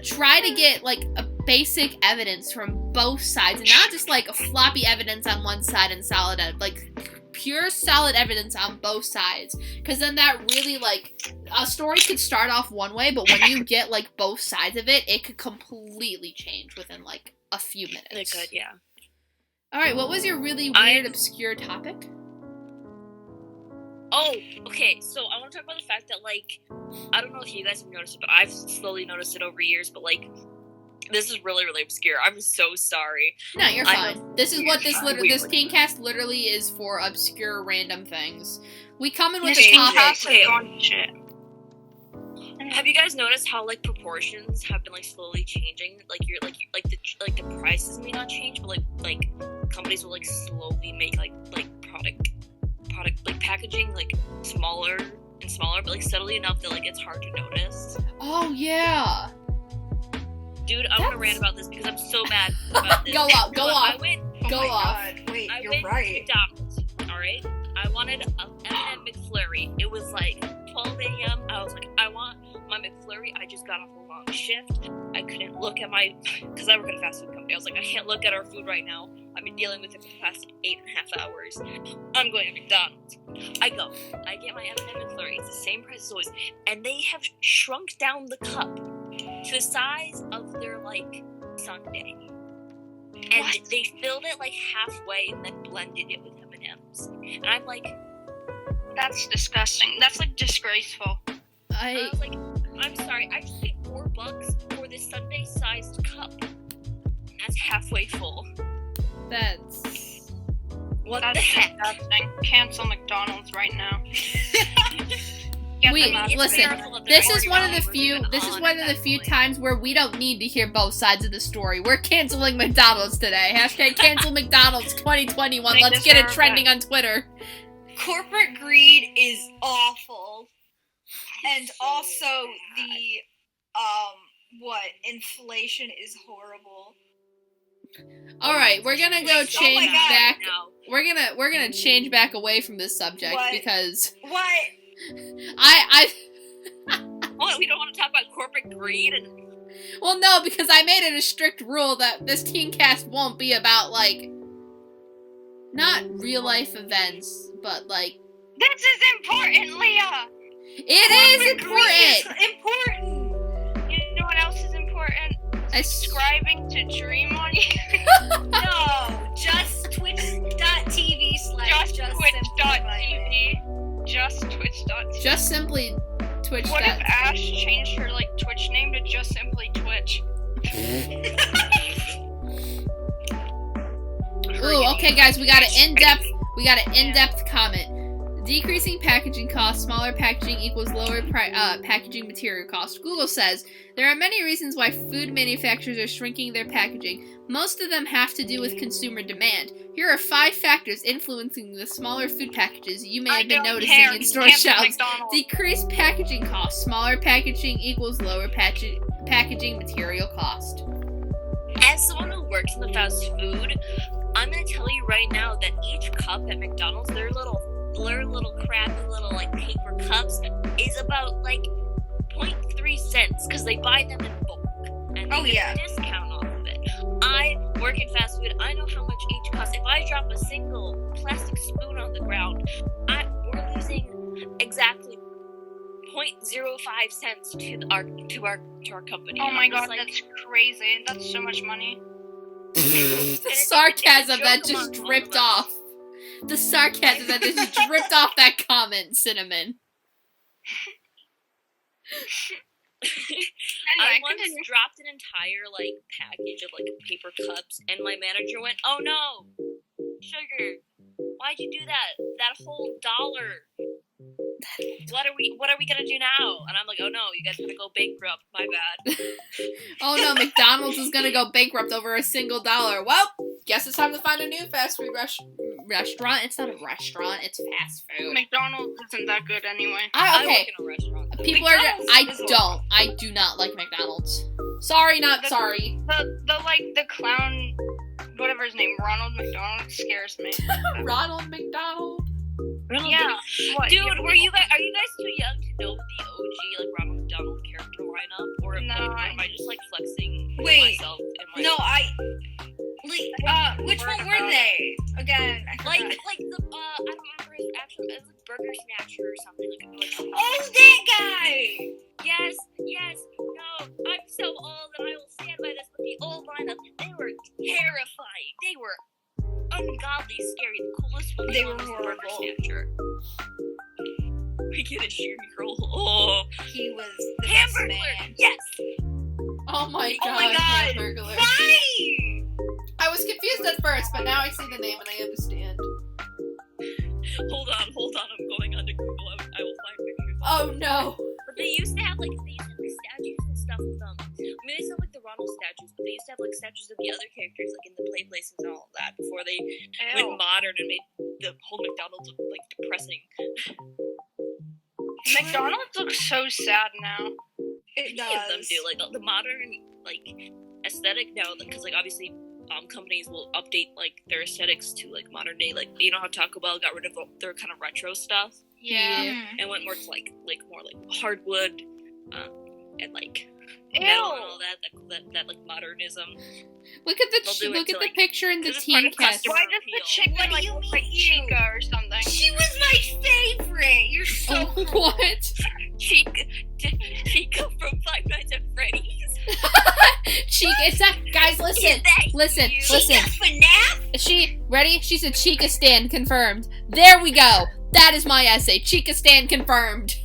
Speaker 3: try to get like a basic evidence from both sides, and not just like a floppy evidence on one side and solid like pure solid evidence on both sides, because then that really, like, a story could start off one way, but when you get like both sides of it, it could completely change within like a few minutes.
Speaker 1: It could, yeah.
Speaker 3: All right, what was your really weird, obscure topic?
Speaker 1: Oh, okay, so I want to talk about the fact that, like, I don't know if you guys have noticed it, but I've slowly noticed it over years, but, like, this is really, really obscure. I'm so sorry.
Speaker 3: No, you're fine. This is what this
Speaker 1: weird.
Speaker 3: TeenCast literally is for, obscure random things. We come in with
Speaker 4: This
Speaker 3: a topic.
Speaker 1: okay.
Speaker 4: on shit.
Speaker 1: Have you guys noticed how, like, proportions have been, like, slowly changing? Like, the prices may not change, but, like, companies will, like, slowly make, like, product, like, packaging, like, smaller and smaller, but, like, subtly enough that, like, it's hard to notice.
Speaker 3: Oh, yeah.
Speaker 1: Dude, I want to rant about this because I'm so mad about this.
Speaker 3: Go on.
Speaker 2: Oh
Speaker 3: Go
Speaker 2: my
Speaker 3: off.
Speaker 2: God. Wait,
Speaker 1: I
Speaker 2: you're
Speaker 1: went
Speaker 2: right.
Speaker 1: to McDonald's, alright? I wanted an M&M McFlurry. It was like 12 a.m. I was like, I want my McFlurry. I just got off a long shift. I couldn't look at because I work at a fast food company. I was like, I can't look at our food right now. I've been dealing with it for the past 8.5 hours. I'm going to McDonald's. I get my M&M McFlurry. It's the same price as always. And they have shrunk down the cup to the size of their, like, sundae. And they filled it, like, halfway and then blended it with M&Ms. And I'm like...
Speaker 4: That's disgusting. That's, like, disgraceful.
Speaker 1: I was like, I'm sorry, I just paid $4 for this sundae-sized cup. That's halfway full.
Speaker 3: That's...
Speaker 1: What
Speaker 4: That's
Speaker 1: the heck?
Speaker 4: disgusting. Cancel McDonald's right now.
Speaker 3: Listen, this is one of the few times where we don't need to hear both sides of the story. We're canceling McDonald's today. Hashtag cancel McDonald's 2021. Let's get it trending on Twitter.
Speaker 2: Corporate greed is awful. And also the, inflation is horrible.
Speaker 3: Alright, we're gonna go change
Speaker 2: God.
Speaker 3: back. We're gonna change back away from this subject because...
Speaker 2: What?
Speaker 1: What, we don't want to talk about corporate greed and...
Speaker 3: Well, no, because I made it a strict rule that this TeenCast won't be about, like, not real-life events, but, like...
Speaker 4: This is important, Leah!
Speaker 3: It is important!
Speaker 2: Important!
Speaker 4: You know what else is important? Subscribing to Dream on you.
Speaker 2: No, just twitch.tv /
Speaker 4: just twitch.tv. Just twitch.tv.
Speaker 3: Just simply Twitch.
Speaker 4: What if Ash changed her, like, Twitch name to just simply Twitch?
Speaker 3: Ooh, okay, guys, we got an in-depth comment. Decreasing packaging costs, smaller packaging equals lower packaging material cost. Google says, there are many reasons why food manufacturers are shrinking their packaging. Most of them have to do with consumer demand. Here are 5 factors influencing the smaller food packages you may have been noticing in store shelves. Decreased packaging costs, smaller packaging equals lower packaging material cost.
Speaker 1: As someone who works in the fast food, I'm gonna tell you right now that each cup at McDonald's, their little crappy little, like, paper cups, is about, like, 0.3 cents, because they buy them in bulk, and they get a discount off of it. I work in fast food, I know how much each costs. If I drop a single plastic spoon on the ground, we're losing exactly 0.05 cents to our company.
Speaker 4: Oh my god, that's crazy. That's so much money.
Speaker 3: The sarcasm that just dripped off. The sarcasm that just dripped off that comment, Cinnamon.
Speaker 1: I once dropped an entire, like, package of, like, paper cups, and my manager went, "Oh no, Sugar, why'd you do that? That whole $1. What are we gonna do now?" And I'm like, "Oh no, you guys are gonna go bankrupt. My bad."
Speaker 3: Oh no, McDonald's is gonna go bankrupt over a single $1. Well, guess it's time to find a new fast food restaurant. It's not a restaurant, it's fast food.
Speaker 4: McDonald's isn't that good anyway.
Speaker 3: Okay.
Speaker 1: I work in a restaurant.
Speaker 3: People I do not like McDonald's. Sorry, not sorry.
Speaker 4: The clown, whatever his name, Ronald McDonald, scares me.
Speaker 3: Ronald McDonald?
Speaker 4: Yeah. What?
Speaker 1: Dude, are you guys too young to know the OG, like, Ronald McDonald character lineup? Or am I just, like, flexing myself?
Speaker 2: No, which one were they? Again, I forgot.
Speaker 1: Like the, I don't remember his actual, it was like Burger Snatcher or something. Like
Speaker 2: oh, that guy!
Speaker 1: Yes, no, I'm so old and I will stand by this, but the old lineup, they were terrifying. They were ungodly scary. The coolest one
Speaker 2: they were
Speaker 1: was
Speaker 2: horrible.
Speaker 1: Burger Snatcher. We get a cheer girl. Oh,
Speaker 2: he was the best man.
Speaker 1: Yes.
Speaker 3: Oh my god.
Speaker 2: Oh my god.
Speaker 3: Hamburglar.
Speaker 2: Why?
Speaker 3: I was confused at first, but now I see the name and I understand.
Speaker 1: Hold on, I'm going on to Google. I will find pictures.
Speaker 3: Oh no.
Speaker 1: But they used to have like statues and stuff of them. I mean, they still have like the Ronald statues, but they used to have like statues of the other characters, like in the play places and all of that, before they went modern and made the whole McDonald's look like depressing.
Speaker 4: McDonald's looks so sad now.
Speaker 2: It
Speaker 1: Many of them
Speaker 2: does.
Speaker 1: do. Like the modern
Speaker 5: like aesthetic now, because like obviously companies will update like their aesthetics to like modern day, like you know how Taco Bell got rid of their kind of retro stuff
Speaker 1: Yeah.
Speaker 5: and went more to like more like hardwood and like
Speaker 4: Ew.
Speaker 5: metal and all that like modernism.
Speaker 3: Look at
Speaker 5: They'll do it
Speaker 3: look
Speaker 5: to,
Speaker 3: at the
Speaker 5: like,
Speaker 3: picture in the
Speaker 5: this is part of
Speaker 3: TeenCast.
Speaker 5: customer
Speaker 4: Why does the
Speaker 5: appeal.
Speaker 4: chicken
Speaker 2: What do
Speaker 4: like
Speaker 2: you
Speaker 4: look
Speaker 2: mean
Speaker 4: like
Speaker 2: you?
Speaker 4: Chica or something?
Speaker 2: She was my favorite. You're so cruel.
Speaker 3: What?
Speaker 5: Chica from Five Nights at Freddy's.
Speaker 3: Chica, it's not. Guys, listen, listen.
Speaker 2: Chica FNAF?
Speaker 3: Ready? She's a Chica stan confirmed. There we go. That is my essay. Chica stan confirmed.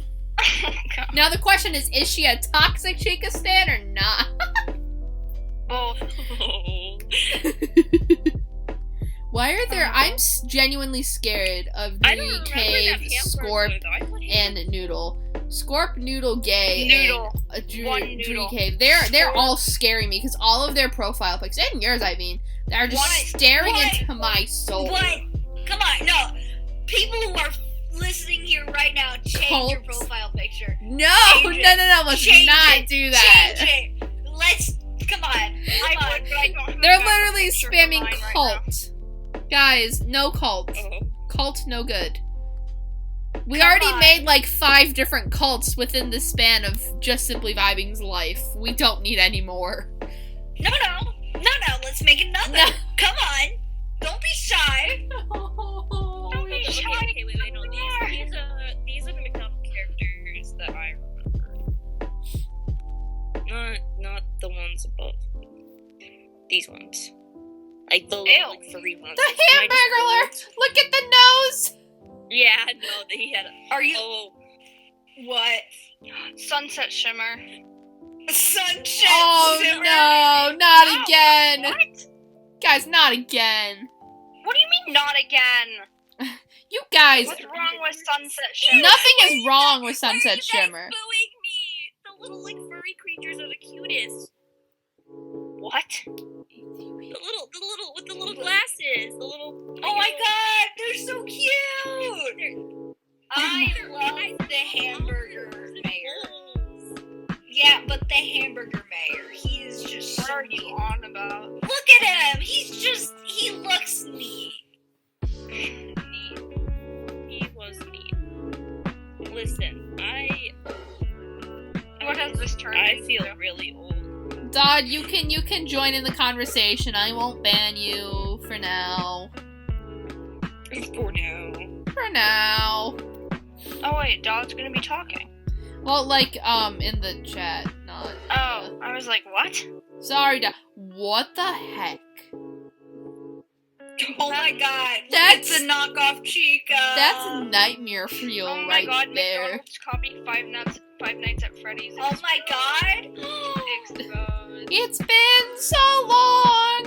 Speaker 3: Now the question is she a toxic Chica stan or not?
Speaker 4: Both.
Speaker 5: Oh.
Speaker 3: Why are there? I'm genuinely scared of
Speaker 5: I don't
Speaker 3: the
Speaker 5: remember
Speaker 3: Cave,
Speaker 5: that Hamburger,
Speaker 3: Scorp,
Speaker 5: though. I thought
Speaker 3: and Noodle. Scorp, Noodle, Gay,
Speaker 4: Noodle.
Speaker 3: and
Speaker 4: One
Speaker 3: Drury
Speaker 4: Noodle.
Speaker 3: Cave. They're all scaring me because all of their profile pics, and yours, I mean, they're just
Speaker 2: What?
Speaker 3: staring
Speaker 2: What?
Speaker 3: into my soul.
Speaker 2: What? Come on, no. People who are listening here right now, change your
Speaker 3: Cults.
Speaker 2: profile picture.
Speaker 3: No,
Speaker 2: Change it.
Speaker 3: no, let's
Speaker 2: Change
Speaker 3: not
Speaker 2: it.
Speaker 3: do that.
Speaker 2: Change it. Let's, come on.
Speaker 4: I
Speaker 2: Come on.
Speaker 4: would, but I don't have
Speaker 3: They're
Speaker 4: a backup
Speaker 3: literally
Speaker 4: picture for
Speaker 3: spamming
Speaker 4: mine right
Speaker 3: cult. Guys, no cult.
Speaker 5: Oh.
Speaker 3: Cult, no good. We
Speaker 2: Come
Speaker 3: already
Speaker 2: on.
Speaker 3: made like 5 different cults within the span of Just Simply Vibing's life. We don't need any more.
Speaker 2: No, let's make another.
Speaker 3: No.
Speaker 2: Come on. Don't be shy.
Speaker 4: Don't be shy.
Speaker 5: Okay, wait, no, these are the McDonald's characters that I remember. Not the ones above. These ones. Like the
Speaker 4: Ew.
Speaker 5: like furry ones.
Speaker 3: The
Speaker 5: Am I just
Speaker 3: Hamburglar!
Speaker 5: old?
Speaker 3: Look at the nose!
Speaker 5: Yeah, no, that he had.
Speaker 2: Are you,
Speaker 5: Oh,
Speaker 2: what?
Speaker 4: Sunset Shimmer.
Speaker 2: Sunshine
Speaker 3: Oh
Speaker 2: Shimmer?
Speaker 3: no, not
Speaker 4: No,
Speaker 3: again!
Speaker 4: What?
Speaker 3: Guys, not again.
Speaker 4: What do you mean not again?
Speaker 3: You guys,
Speaker 4: What's wrong with Sunset Shimmer?
Speaker 3: nothing is wrong with
Speaker 5: why are
Speaker 3: Sunset
Speaker 5: you guys
Speaker 3: Shimmer.
Speaker 5: booing me? The little like furry creatures are the cutest.
Speaker 4: What?
Speaker 5: The little with the little glasses. The little.
Speaker 2: Oh my god, they're so cute! I love the hamburger mayor. Yeah, but the hamburger mayor, he is just
Speaker 4: What
Speaker 2: so
Speaker 4: are you
Speaker 2: neat.
Speaker 4: on about?
Speaker 2: Look at him! He looks neat.
Speaker 5: He was neat. Listen,
Speaker 4: What has this turned
Speaker 5: I
Speaker 4: into?
Speaker 5: feel really old.
Speaker 3: Dodd, you can join in the conversation. I won't ban you for now.
Speaker 5: For now.
Speaker 3: For now.
Speaker 4: Oh wait, Dodd's gonna be talking.
Speaker 3: Well, like, in the chat, not.
Speaker 4: Oh, I was like, what?
Speaker 3: Sorry, Dodd. What the heck?
Speaker 2: Oh my god,
Speaker 3: That's-
Speaker 2: it's a knockoff Chica.
Speaker 3: That's a nightmare fuel
Speaker 4: Oh my
Speaker 3: right
Speaker 4: god,
Speaker 3: there.
Speaker 4: McDonald's copied Five Nights at Freddy's.
Speaker 2: Oh my god.
Speaker 4: Exposed.
Speaker 3: It's been so long.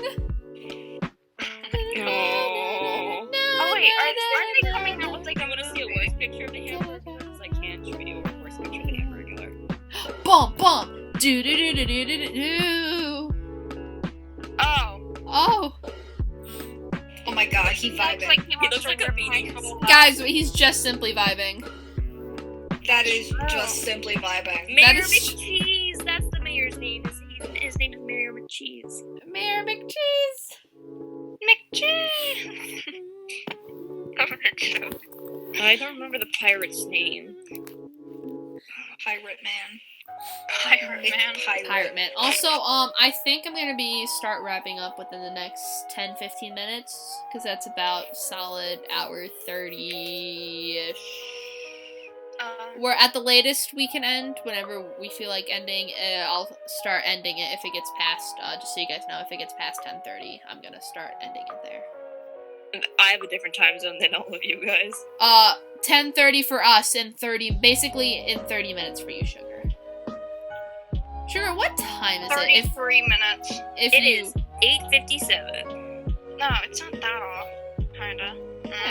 Speaker 5: Oh.
Speaker 4: Oh wait, aren't they coming out with like
Speaker 5: I
Speaker 4: a
Speaker 5: want to see a
Speaker 4: movie?
Speaker 5: worse picture of the hamburger because I can't show you a worse picture of the hamburger.
Speaker 3: Bum. Do do do do do do do.
Speaker 4: Oh,
Speaker 3: Oh,
Speaker 2: Oh my god, he
Speaker 4: he looks
Speaker 2: vibing.
Speaker 4: like he wants
Speaker 5: looks
Speaker 4: to
Speaker 5: like a
Speaker 4: rip
Speaker 5: beanie.
Speaker 4: my couple
Speaker 3: guys, he's just simply vibing.
Speaker 2: That is
Speaker 4: Oh.
Speaker 2: just simply vibing.
Speaker 5: Mayor
Speaker 3: is-
Speaker 5: McCheese. That's the mayor's name. His name is Mayor McCheese.
Speaker 3: Mayor McCheese.
Speaker 4: McCheese.
Speaker 5: I don't remember the pirate's name.
Speaker 2: Pirate man.
Speaker 4: Pirate
Speaker 2: It's
Speaker 4: man.
Speaker 3: Pirate Man. Also, I think I'm gonna start wrapping up within the next 10-15 minutes because that's about solid hour 30ish. We're at the latest we can end whenever we feel like ending. I'll start ending it if it gets past. Just so you guys know, if it gets past 10:30, I'm gonna start ending it there.
Speaker 5: I have a different time zone than all of you guys.
Speaker 3: 10:30 for us and basically in 30 minutes for you, Sugar. Sugar, what time is it?
Speaker 4: 33 minutes.
Speaker 3: If
Speaker 5: It
Speaker 3: you,
Speaker 5: is 8:57.
Speaker 4: No, it's not that off. Kinda.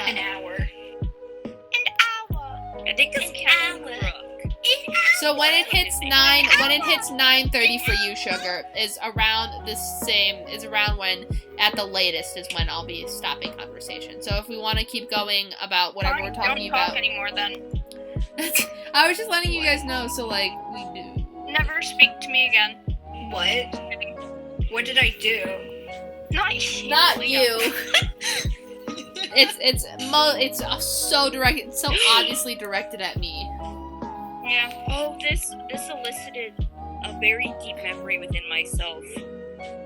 Speaker 2: An hour.
Speaker 4: An hour.
Speaker 5: I think it's
Speaker 4: An
Speaker 3: So when it hits 9:30 for you, Sugar, is around when at the latest is when I'll be stopping conversation. So if we want to keep going about whatever we're talking
Speaker 4: Don't talk
Speaker 3: about,
Speaker 4: anymore then.
Speaker 3: I was just letting you guys know. So like we do.
Speaker 4: Never speak to me again.
Speaker 2: What?
Speaker 4: Maybe
Speaker 2: What did I do?
Speaker 3: Not you. It's so direct. It's so obviously directed at me.
Speaker 1: Yeah.
Speaker 5: Oh, this elicited a very deep memory within myself.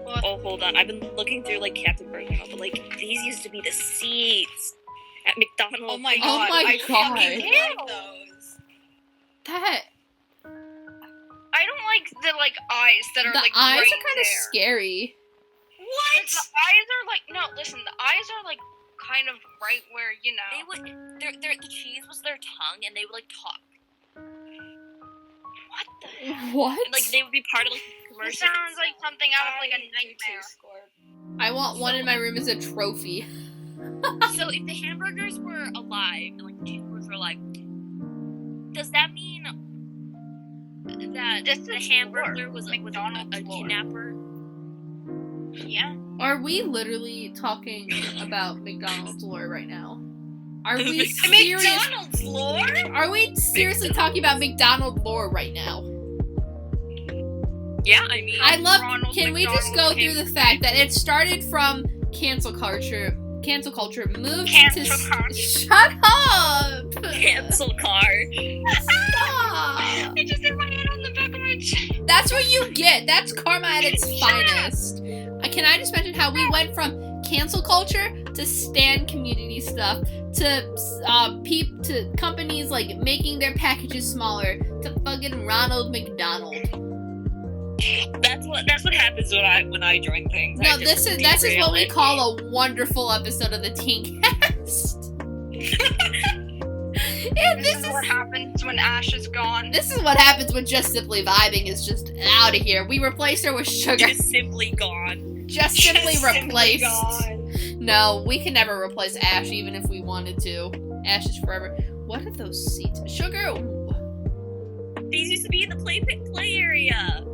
Speaker 1: What?
Speaker 5: Oh, hold on. I've been looking through like Captain Burger, but like these used to be the seats at McDonald's.
Speaker 2: Oh my
Speaker 3: Oh
Speaker 2: god.
Speaker 3: my
Speaker 2: I
Speaker 3: God.
Speaker 2: fucking like those.
Speaker 3: That
Speaker 4: I don't like the like eyes that are
Speaker 3: the
Speaker 4: like
Speaker 3: eyes
Speaker 4: right
Speaker 3: are kind of
Speaker 4: there.
Speaker 3: scary.
Speaker 4: What? The eyes are like no. Listen, the eyes are like kind of right where you know.
Speaker 5: They would. The cheese was their tongue, and they would like talk.
Speaker 4: What the?
Speaker 3: What?
Speaker 5: And, like they would be part of like the
Speaker 4: It
Speaker 5: commercial.
Speaker 4: sounds like something out of like a nightmare.
Speaker 3: I want one in my room as a trophy.
Speaker 5: So if the hamburgers were alive and like the cheeseburgers were alive, does that mean that
Speaker 4: This
Speaker 5: the
Speaker 4: is
Speaker 5: hamburger
Speaker 4: lore.
Speaker 5: was
Speaker 4: McDonald's
Speaker 5: a
Speaker 4: lore.
Speaker 5: kidnapper?
Speaker 4: Yeah.
Speaker 3: Are we literally talking about McDonald's lore right now? Are we
Speaker 5: McDonald's
Speaker 3: serious?
Speaker 2: McDonald's lore?
Speaker 3: Are we seriously talking about McDonald's lore right now?
Speaker 5: Yeah, I mean,
Speaker 3: I love.
Speaker 4: Ronald
Speaker 3: Can we just go
Speaker 4: McDonald
Speaker 3: through the
Speaker 4: came
Speaker 3: fact that it started from cancel culture, moved
Speaker 4: Cancel
Speaker 3: to
Speaker 4: culture.
Speaker 3: shut up.
Speaker 5: cancel car.
Speaker 3: Stop.
Speaker 4: It just hit my head on the back of my chest.
Speaker 3: That's what you get. That's karma at its finest. Can I just mention how we went from cancel culture to stan community stuff to to companies like making their packages smaller to fucking Ronald McDonald.
Speaker 5: That's what happens when I join things.
Speaker 3: No,
Speaker 5: I just
Speaker 3: this is what we
Speaker 5: derail it.
Speaker 3: call a wonderful episode of the TeenCast. And
Speaker 4: This is what happens when Ash is gone.
Speaker 3: this is what happens when Just Simply Vibing is just out of here. We replace her with Sugar.
Speaker 5: Just simply gone.
Speaker 3: Just simply
Speaker 2: Just simply
Speaker 3: replaced.
Speaker 2: gone.
Speaker 3: No, we can never replace Ash, even if we wanted to. Ash is forever. What are those seats? Sugar. Ooh.
Speaker 5: These used to be in the play area.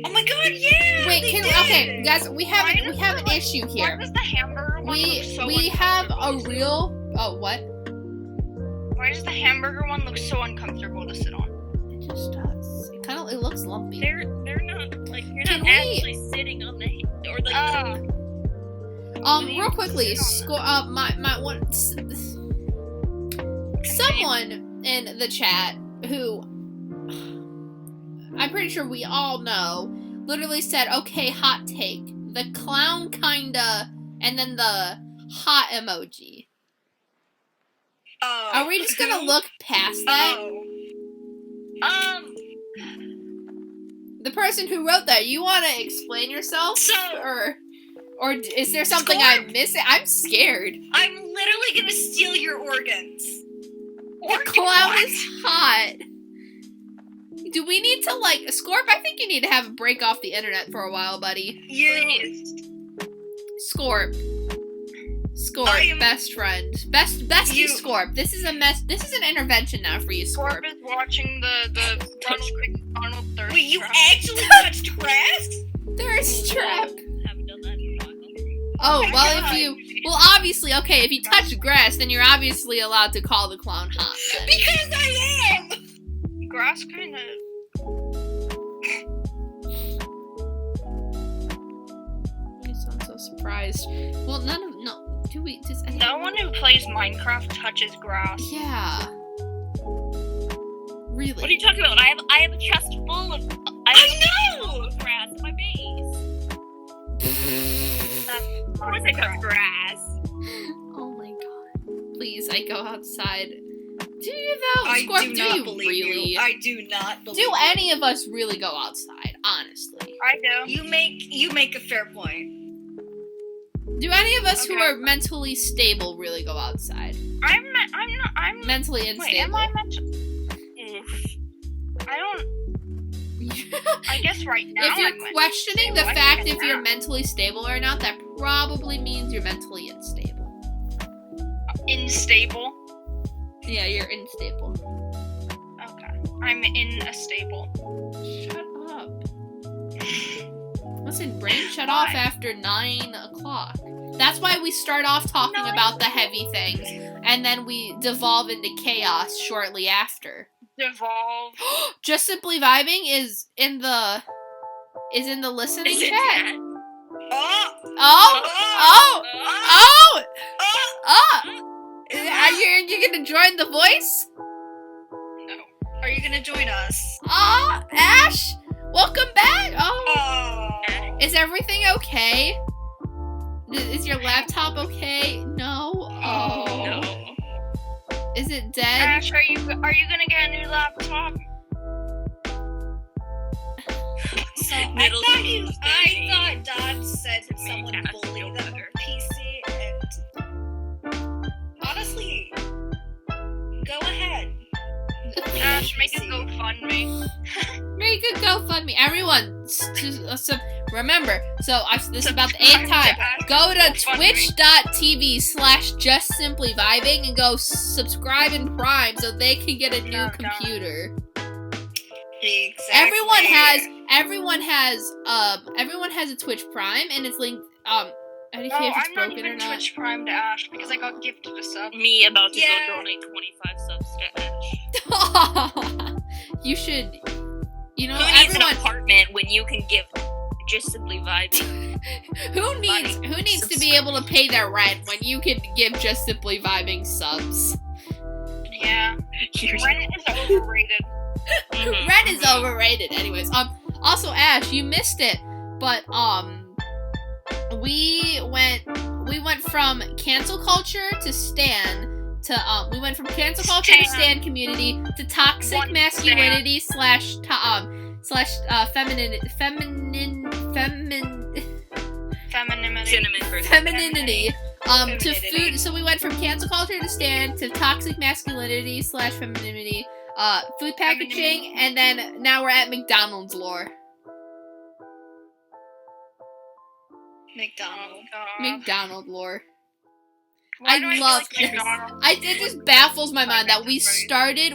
Speaker 2: Oh my god, yeah!
Speaker 3: Wait,
Speaker 2: they
Speaker 3: can
Speaker 2: did.
Speaker 3: okay, guys? We have
Speaker 4: Why does
Speaker 3: an
Speaker 4: the,
Speaker 3: issue
Speaker 4: Why
Speaker 3: here.
Speaker 4: does the hamburger one look so
Speaker 3: We have a
Speaker 4: uncomfortable?
Speaker 3: real. Oh, what?
Speaker 4: Why does the hamburger one look so uncomfortable to sit on?
Speaker 3: It just does. It looks lumpy.
Speaker 5: They're not like you're
Speaker 3: Can
Speaker 5: not
Speaker 3: we-
Speaker 5: actually sitting on the or like.
Speaker 3: Real quickly, my one. Someone in the chat who I'm pretty sure we all know literally said, "Okay, hot take. The clown kinda," and then the hot emoji.
Speaker 2: Oh,
Speaker 3: Are we just gonna look past that?
Speaker 2: Oh.
Speaker 3: The person who wrote that, you want to explain yourself, or is there something I'm missing? I'm scared.
Speaker 2: I'm literally gonna steal your organs.
Speaker 3: The clown is hot. Do we need to Scorp? I think you need to have a break off the internet for a while, buddy. Scorp,
Speaker 2: I am-
Speaker 3: best friend, bestie
Speaker 2: You-
Speaker 3: Scorp. This is an intervention now for you, Scorp.
Speaker 4: Scorp is watching the Ronald McDonald thirst
Speaker 2: Wait, you
Speaker 4: trap.
Speaker 2: actually touched grass?
Speaker 3: Thirst trap.
Speaker 5: Haven't done that in a while.
Speaker 3: Oh,
Speaker 2: my
Speaker 3: well,
Speaker 2: God.
Speaker 3: obviously, okay, if you touch grass, then you're obviously allowed to call the clown hot. Then.
Speaker 2: Because I am!
Speaker 4: Grass kind of.
Speaker 3: You sound so surprised. Well, does anyone?
Speaker 4: No one who plays Minecraft touches grass.
Speaker 3: Yeah. Really?
Speaker 5: What are you talking about? I have a chest full of.
Speaker 2: I know!
Speaker 5: Grass in my base.
Speaker 4: That's
Speaker 5: Of course I touch grass.
Speaker 3: Oh my god. Please, I go outside. Do you though?
Speaker 2: I
Speaker 3: Scorp,
Speaker 2: do not
Speaker 3: you
Speaker 2: believe
Speaker 3: really?
Speaker 2: you. I do not believe
Speaker 3: Do any of us really go outside? Honestly.
Speaker 4: I do.
Speaker 2: you make a fair point.
Speaker 3: Do any of us who
Speaker 4: Okay.
Speaker 3: are mentally stable really go outside?
Speaker 4: I'm
Speaker 3: Mentally
Speaker 4: Wait,
Speaker 3: unstable.
Speaker 4: am I meant to? I don't. I guess right now.
Speaker 3: If you're
Speaker 4: I'm mentally
Speaker 3: questioning the
Speaker 4: stable. I
Speaker 3: fact
Speaker 4: can
Speaker 3: if you're
Speaker 4: nap.
Speaker 3: mentally stable or not, that probably means you're mentally unstable.
Speaker 4: Unstable.
Speaker 3: Yeah, you're unstable.
Speaker 4: Okay, I'm in a stable.
Speaker 3: Shut up. Listen, brain shut off
Speaker 4: Why?
Speaker 3: after 9 o'clock. That's why we start off talking about the heavy things, and then we devolve into chaos shortly after.
Speaker 4: Devolve.
Speaker 3: Just Simply Vibing is in the is in the listening
Speaker 5: Is it
Speaker 3: chat.
Speaker 5: that?
Speaker 3: Oh! Are you gonna join the voice?
Speaker 2: Are you gonna join us?
Speaker 3: Oh, Ash! Welcome back! Oh!
Speaker 2: Oh.
Speaker 3: Is everything okay? Is your laptop okay? No? Oh.
Speaker 5: No.
Speaker 3: Is it dead?
Speaker 4: Ash, are you gonna get a new laptop?
Speaker 2: So
Speaker 5: Middle
Speaker 2: I
Speaker 5: school
Speaker 2: thought Dad said someone
Speaker 5: Ash
Speaker 2: bullied
Speaker 5: feel
Speaker 2: them on
Speaker 5: better.
Speaker 2: PC, and honestly, go ahead.
Speaker 4: Ash, make a GoFundMe.
Speaker 3: Make a GoFundMe. Everyone, remember, this is about the 8th time. Go to twitch.tv/justsimplyvibing and go subscribe and prime so they can get a new computer.
Speaker 2: Exactly.
Speaker 3: Everyone has a Twitch Prime and it's linked. I don't
Speaker 4: No,
Speaker 3: care if it's
Speaker 4: I'm not
Speaker 3: broken or
Speaker 4: even
Speaker 3: not.
Speaker 4: Twitch Prime to Ash because I got gifted a sub.
Speaker 5: Me about to
Speaker 2: Yeah.
Speaker 5: go donate 25 subs to Ash.
Speaker 3: You should. You know,
Speaker 5: Who needs an
Speaker 3: everyone.
Speaker 5: apartment when you can give just simply vibing?
Speaker 3: Who needs to be able to pay their rent when you can give Just Simply Vibing subs?
Speaker 4: Yeah, rent is overrated.
Speaker 3: Rent is overrated, anyways. Also, Ash, you missed it, but we went from cancel culture to stan to we went from cancel culture to stan community to toxic
Speaker 4: One
Speaker 3: masculinity slash
Speaker 4: Femininity.
Speaker 5: Cinnamon versus
Speaker 3: femininity to
Speaker 2: Femininity.
Speaker 3: food. So we went from cancel culture to stan to toxic masculinity slash femininity, food packaging, and then now we're at McDonald's lore. McDonald lore.
Speaker 4: Why do I feel
Speaker 3: love
Speaker 4: like McDonald's?
Speaker 3: It just baffles my mind that we started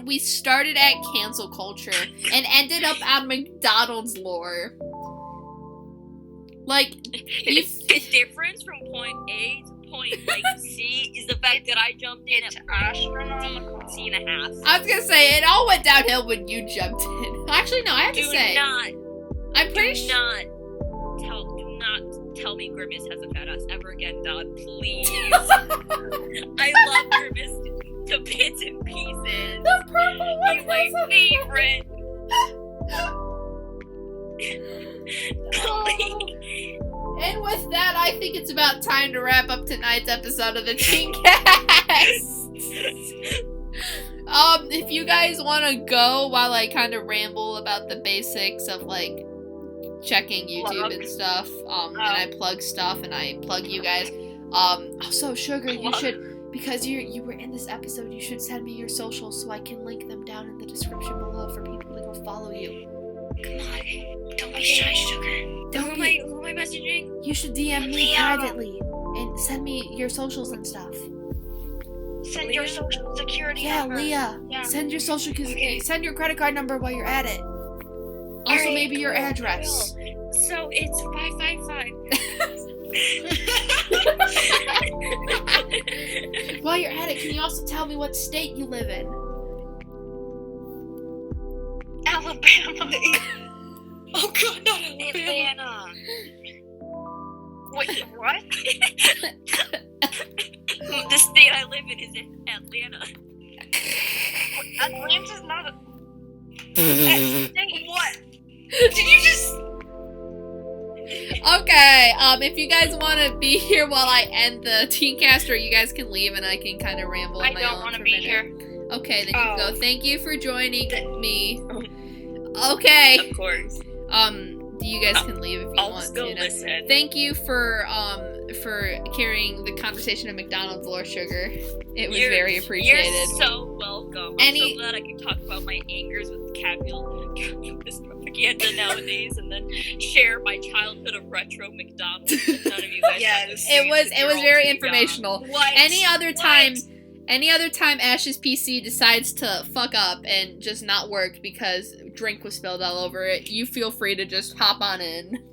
Speaker 3: at cancel culture and ended up on McDonald's lore. Like,
Speaker 5: the difference from point A to point C is the fact that I jumped in at
Speaker 4: astronomical.
Speaker 5: C and a half.
Speaker 3: I was gonna say, it all went downhill when you jumped in. Actually, no, I have to say, I'm pretty
Speaker 5: Do
Speaker 3: sure.
Speaker 5: not tell me Grimace has a fat ass ever again, Don. Please. I love Grimace to bits and pieces.
Speaker 3: The purple one
Speaker 5: He's my favorite.
Speaker 3: And with that, I think it's about time to wrap up tonight's episode of the TeenCast. If you guys want to go while I kind of ramble about the basics of like checking YouTube and stuff, and I plug stuff and I plug you guys. Also, Sugar, you should, because you were in this episode, you should send me your socials so I can link them down in the description below for people to go follow you.
Speaker 2: Come on, don't be shy, Sugar.
Speaker 5: Who am I messaging?
Speaker 3: You should DM me privately and send me your socials and stuff.
Speaker 4: Send your social security
Speaker 3: Yeah,
Speaker 4: number.
Speaker 3: Leah.
Speaker 4: Yeah.
Speaker 3: Send your social, send your credit card number while you're at it. Also,
Speaker 5: Alright,
Speaker 3: maybe your
Speaker 5: cool,
Speaker 3: address.
Speaker 5: cool. So it's 555.
Speaker 3: While you're at it, can you also tell me what state you live in?
Speaker 4: Alabama.
Speaker 2: Oh God, not Alabama.
Speaker 5: Atlanta.
Speaker 4: Wait, what?
Speaker 5: The state I live in is Atlanta.
Speaker 4: Atlanta's not a...
Speaker 2: What? Did you just?
Speaker 3: Okay, if you guys want to be here while I end the TeenCast, or you guys can leave and I can kind of ramble on
Speaker 4: I
Speaker 3: my
Speaker 4: don't
Speaker 3: own
Speaker 4: want to
Speaker 3: for a
Speaker 4: be
Speaker 3: minute.
Speaker 4: here.
Speaker 3: Okay, then you go. Thank you for joining me.
Speaker 5: Oh.
Speaker 3: Okay.
Speaker 5: Of course.
Speaker 3: You guys can leave if you
Speaker 5: I'll
Speaker 3: want
Speaker 5: just go
Speaker 3: to.
Speaker 5: listen.
Speaker 3: Thank you for carrying the conversation of McDonald's lore, Sugar. It was very appreciated.
Speaker 5: You're so welcome. I'm so glad I can talk about my angers with capitalist propaganda nowadays, and then share my childhood of retro McDonald's. That none of you guys
Speaker 2: Yes.
Speaker 5: got to see
Speaker 3: It was
Speaker 5: because you're all
Speaker 3: very
Speaker 5: too
Speaker 3: informational.
Speaker 2: What?
Speaker 3: Any other time Ash's PC decides to fuck up and just not work because drink was spilled all over it, you feel free to just hop on in.
Speaker 5: young.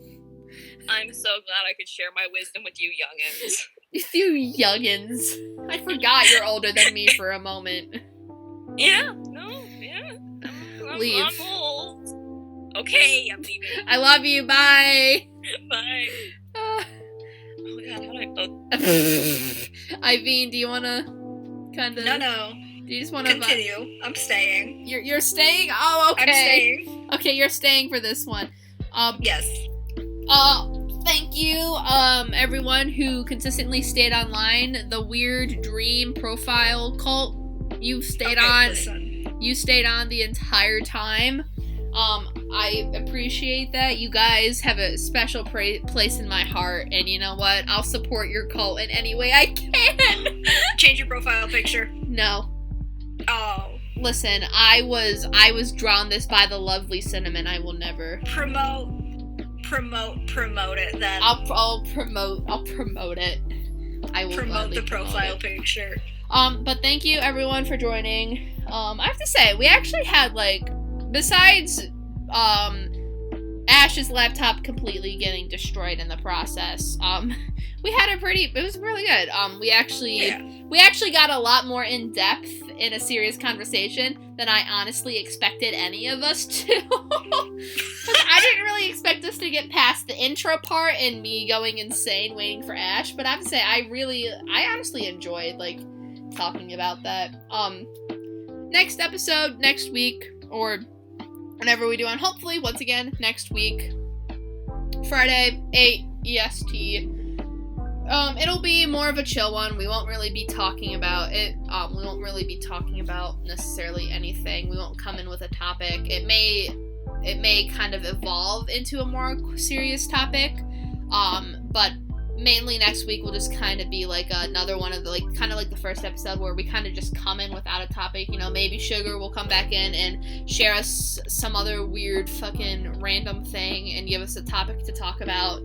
Speaker 5: I'm so glad I could share my wisdom with you youngins.
Speaker 3: You youngins. I forgot you're older than me for a moment.
Speaker 5: Yeah, no, yeah. I'm
Speaker 3: Leave.
Speaker 5: old. Okay, I'm leaving.
Speaker 3: I love you. Bye.
Speaker 5: Bye. Oh my god, how do I vote?
Speaker 3: Iviene, do you wanna kind of?
Speaker 2: No.
Speaker 3: Do you just wanna
Speaker 2: Continue. I'm staying.
Speaker 3: You're staying? Oh, okay.
Speaker 2: I'm staying.
Speaker 3: Okay, you're staying for this one.
Speaker 2: Yes.
Speaker 3: Thank you, everyone who consistently stayed online. The Weird Dream Profile Cult, you've stayed on.
Speaker 2: Listen.
Speaker 3: You stayed on the entire time. I appreciate that. You guys have a special place in my heart, and you know what? I'll support your cult in any way I can.
Speaker 2: Change your profile picture.
Speaker 3: No.
Speaker 2: Oh.
Speaker 3: Listen, I was drawn this by the lovely cinnamon. I will never
Speaker 2: promote it then.
Speaker 3: I'll promote it. I will
Speaker 2: promote the profile
Speaker 3: it.
Speaker 2: picture.
Speaker 3: But thank you everyone for joining. I have to say, we actually had besides Ash's laptop completely getting destroyed in the process, we had it was really good. We actually got a lot more in depth in a serious conversation than I honestly expected any of us to. I didn't really expect us to get past the intro part and me going insane waiting for Ash, but I have to say I honestly enjoyed talking about that. Next episode, next week, or whenever we do on, hopefully once again next week, Friday, 8 EST. It'll be more of a chill one. We won't really be talking about it. We won't really be talking about necessarily anything. We won't come in with a topic. It may kind of evolve into a more serious topic. But mainly next week will just kind of be another one of the kind of like the first episode where we kind of just come in without a topic. Maybe Sugar will come back in and share us some other weird fucking random thing and give us a topic to talk about.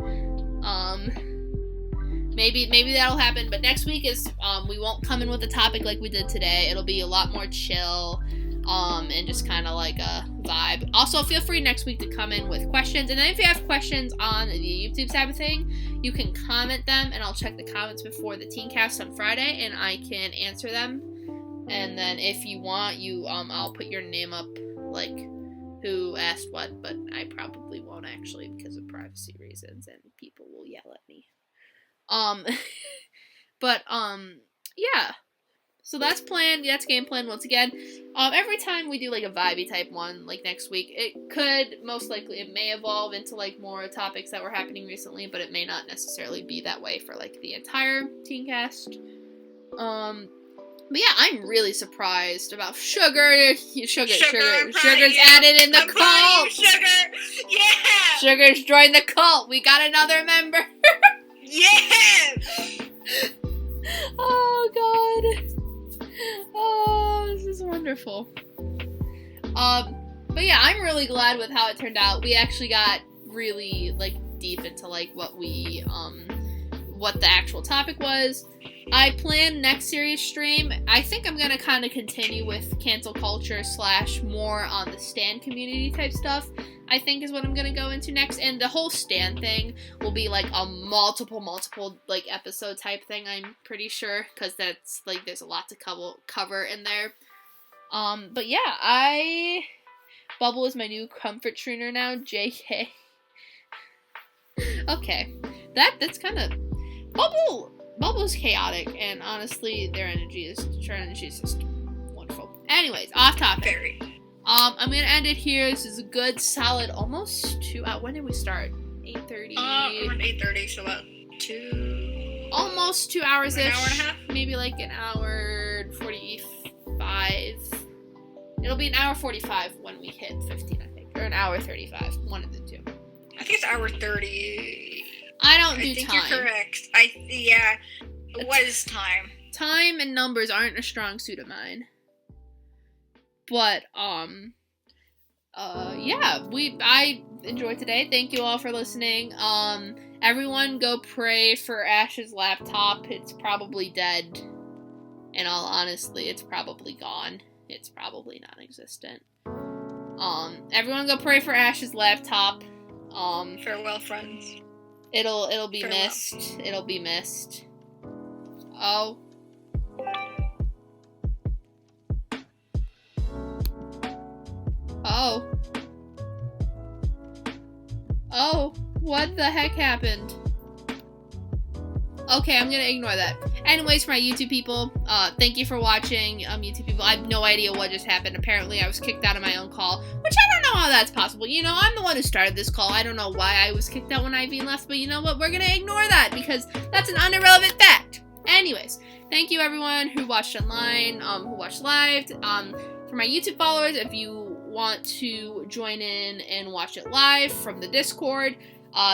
Speaker 3: Maybe that'll happen, but next week is we won't come in with a topic like we did today. It'll be a lot more chill, and just kind of like a vibe. Also, feel free next week to come in with questions, and then if you have questions on the YouTube side of thing, you can comment them, and I'll check the comments before the TeenCast on Friday, and I can answer them. And then if you want, I'll put your name up, who asked what, but I probably won't actually because of privacy reasons, and people will yell at me. Yeah. So that's planned. That's game plan once again. Every time we do a vibey type one, next week, it may evolve into more topics that were happening recently, but it may not necessarily be that way for the entire TeenCast. But yeah, I'm really surprised about Sugar. Sugar's added in the cult.
Speaker 2: Sugar, yeah.
Speaker 3: Sugar's joined the cult. We got another member.
Speaker 2: Yes!
Speaker 3: Oh god. Oh, this is wonderful. But yeah, I'm really glad with how it turned out. We actually got really deep into what we what the actual topic was. I plan next series stream. I think I'm gonna kind of continue with cancel culture / more on the Stan community type stuff. I think is what I'm gonna go into next, and the whole Stan thing will be a multiple episode type thing. I'm pretty sure because that's there's a lot to cover in there. But yeah, Bubble is my new comfort trainer now. JK. Okay, that's kind of Bubble's chaotic, and honestly, their energy is just wonderful. Anyways, off topic.
Speaker 2: Very.
Speaker 3: I'm gonna end it here. This is a good, solid, almost 2 hours. When did we start? 8:30.
Speaker 2: Around 8:30, so about 2.
Speaker 3: Almost 2 hours ish.
Speaker 2: An hour and a half.
Speaker 3: Maybe an hour 45. It'll be an hour 45 when we hit 15, I think, or an hour 35. One of the two.
Speaker 2: I think it's hour 30.
Speaker 3: I don't do
Speaker 2: I think
Speaker 3: time.
Speaker 2: You're correct. Yeah. What is time?
Speaker 3: Time and numbers aren't a strong suit of mine. But, yeah, I enjoyed today. Thank you all for listening. Everyone go pray for Ash's laptop. It's probably dead. In all honesty, it's probably gone. It's probably non-existent. Everyone go pray for Ash's laptop.
Speaker 2: Farewell, friends.
Speaker 3: It'll be
Speaker 2: Farewell.
Speaker 3: missed. It'll be missed. Oh. Oh. Oh, what the heck happened? Okay, I'm gonna ignore that. Anyways, for my YouTube people, thank you for watching, YouTube people. I have no idea what just happened. Apparently, I was kicked out of my own call, which I don't know how that's possible. You know, I'm the one who started this call. I don't know why I was kicked out when Iviene left, but you know what? We're gonna ignore that because that's an irrelevant fact. Anyways, thank you everyone who watched online, who watched live. For my YouTube followers, if you want to join in and watch it live from the Discord,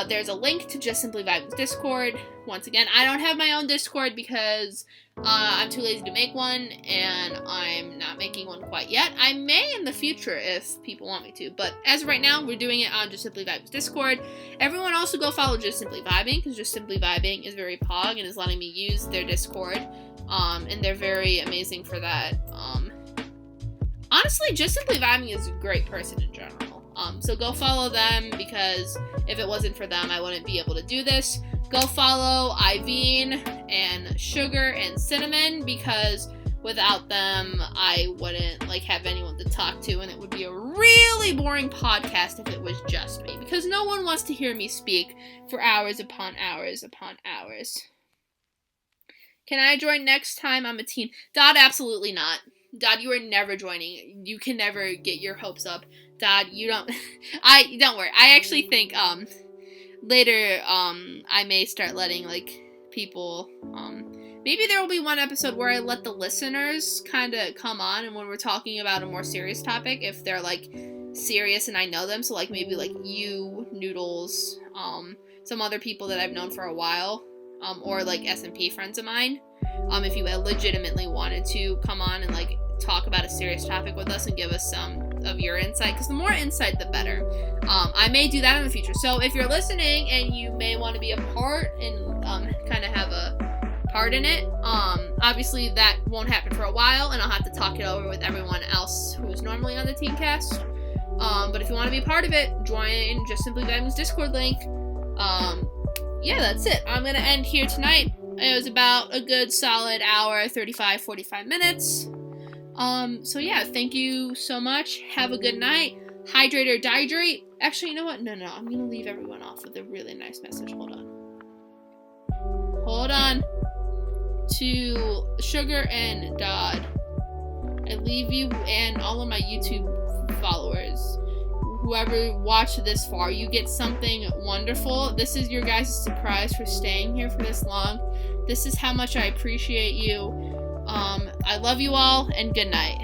Speaker 3: there's a link to Just Simply Vibing's Discord. Once again, I don't have my own Discord because I'm too lazy to make one, and I'm not making one quite yet. I may in the future if people want me to, but as of right now, we're doing it on Just Simply Vibing's Discord. Everyone also go follow Just Simply Vibing, because Just Simply Vibing is very pog and is letting me use their Discord, and they're very amazing for that. Honestly, Just Simply Vibing is a great person in general. So go follow them, because if it wasn't for them, I wouldn't be able to do this. Go follow Iviene and Sugar and Cinnamon, because without them, I wouldn't have anyone to talk to, and it would be a really boring podcast if it was just me, because no one wants to hear me speak for hours upon hours upon hours. Can I join next time I'm a teen? Dad, absolutely not. Dad, you are never joining. You can never get your hopes up. Dad, you don't... don't worry. I actually think, later, I may start letting, people, maybe there will be one episode where I let the listeners kind of come on, and when we're talking about a more serious topic, if they're, serious and I know them, so, maybe, you, Noodles, some other people that I've known for a while, or, SMP friends of mine, if you legitimately wanted to come on and, talk about a serious topic with us and give us some of your insight, because the more insight, the better. I may do that in the future. So if you're listening and you may want to be a part and kind of have a part in it, obviously that won't happen for a while, and I'll have to talk it over with everyone else who's normally on the TeenCast. But if you want to be a part of it, join Just Simply Vibing's Discord link. Yeah, that's it. I'm going to end here tonight. It was about a good solid hour, 45 minutes. So yeah, thank you so much. Have a good night. Hydrate or dihydrate. Actually, you know what? No, I'm gonna leave everyone off with a really nice message. Hold on. To Sugar and Dodd, I leave you and all of my YouTube followers, whoever watched this far, you get something wonderful. This is your guys' surprise for staying here for this long. This is how much I appreciate you. I love you all, and good night.